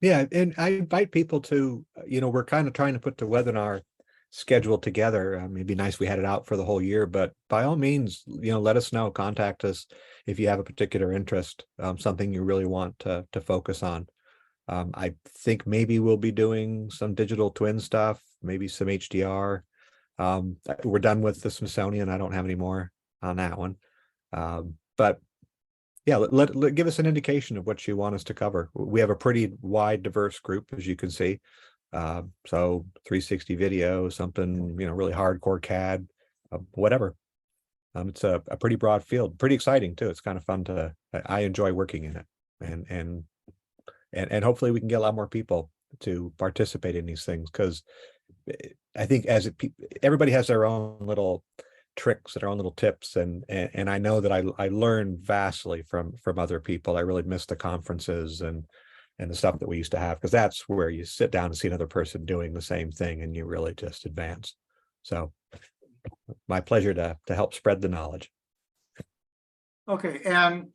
Yeah, and I invite people to, we're kind of trying to put the webinar scheduled together. It'd be nice if we had it out for the whole year, but by all means, let us know, contact us if you have a particular interest, something you really want to focus on. I think maybe we'll be doing some digital twin stuff, maybe some HDR. We're done with the Smithsonian. I don't have any more on that one. But yeah, give us an indication of what you want us to cover. We have a pretty wide, diverse group, as you can see. So 360 video, something, really hardcore CAD, whatever. It's a pretty broad field, pretty exciting too. It's kind of fun I enjoy working in it, and hopefully we can get a lot more people to participate in these things, because I think everybody has their own little tricks, their own little tips, and I know that I learn vastly from other people. I really miss the conferences and the stuff that we used to have, because that's where you sit down and see another person doing the same thing and you really just advance. So my pleasure to help spread the knowledge. Okay, and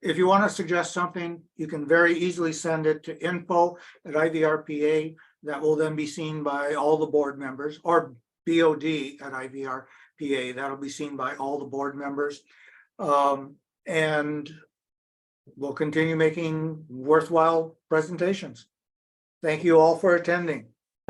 if you want to suggest something, you can very easily send it to info@IVRPA. That will then be seen by all the board members, or BOD@IVRPA. That'll be seen by all the board members. And we'll continue making worthwhile presentations. Thank you all for attending.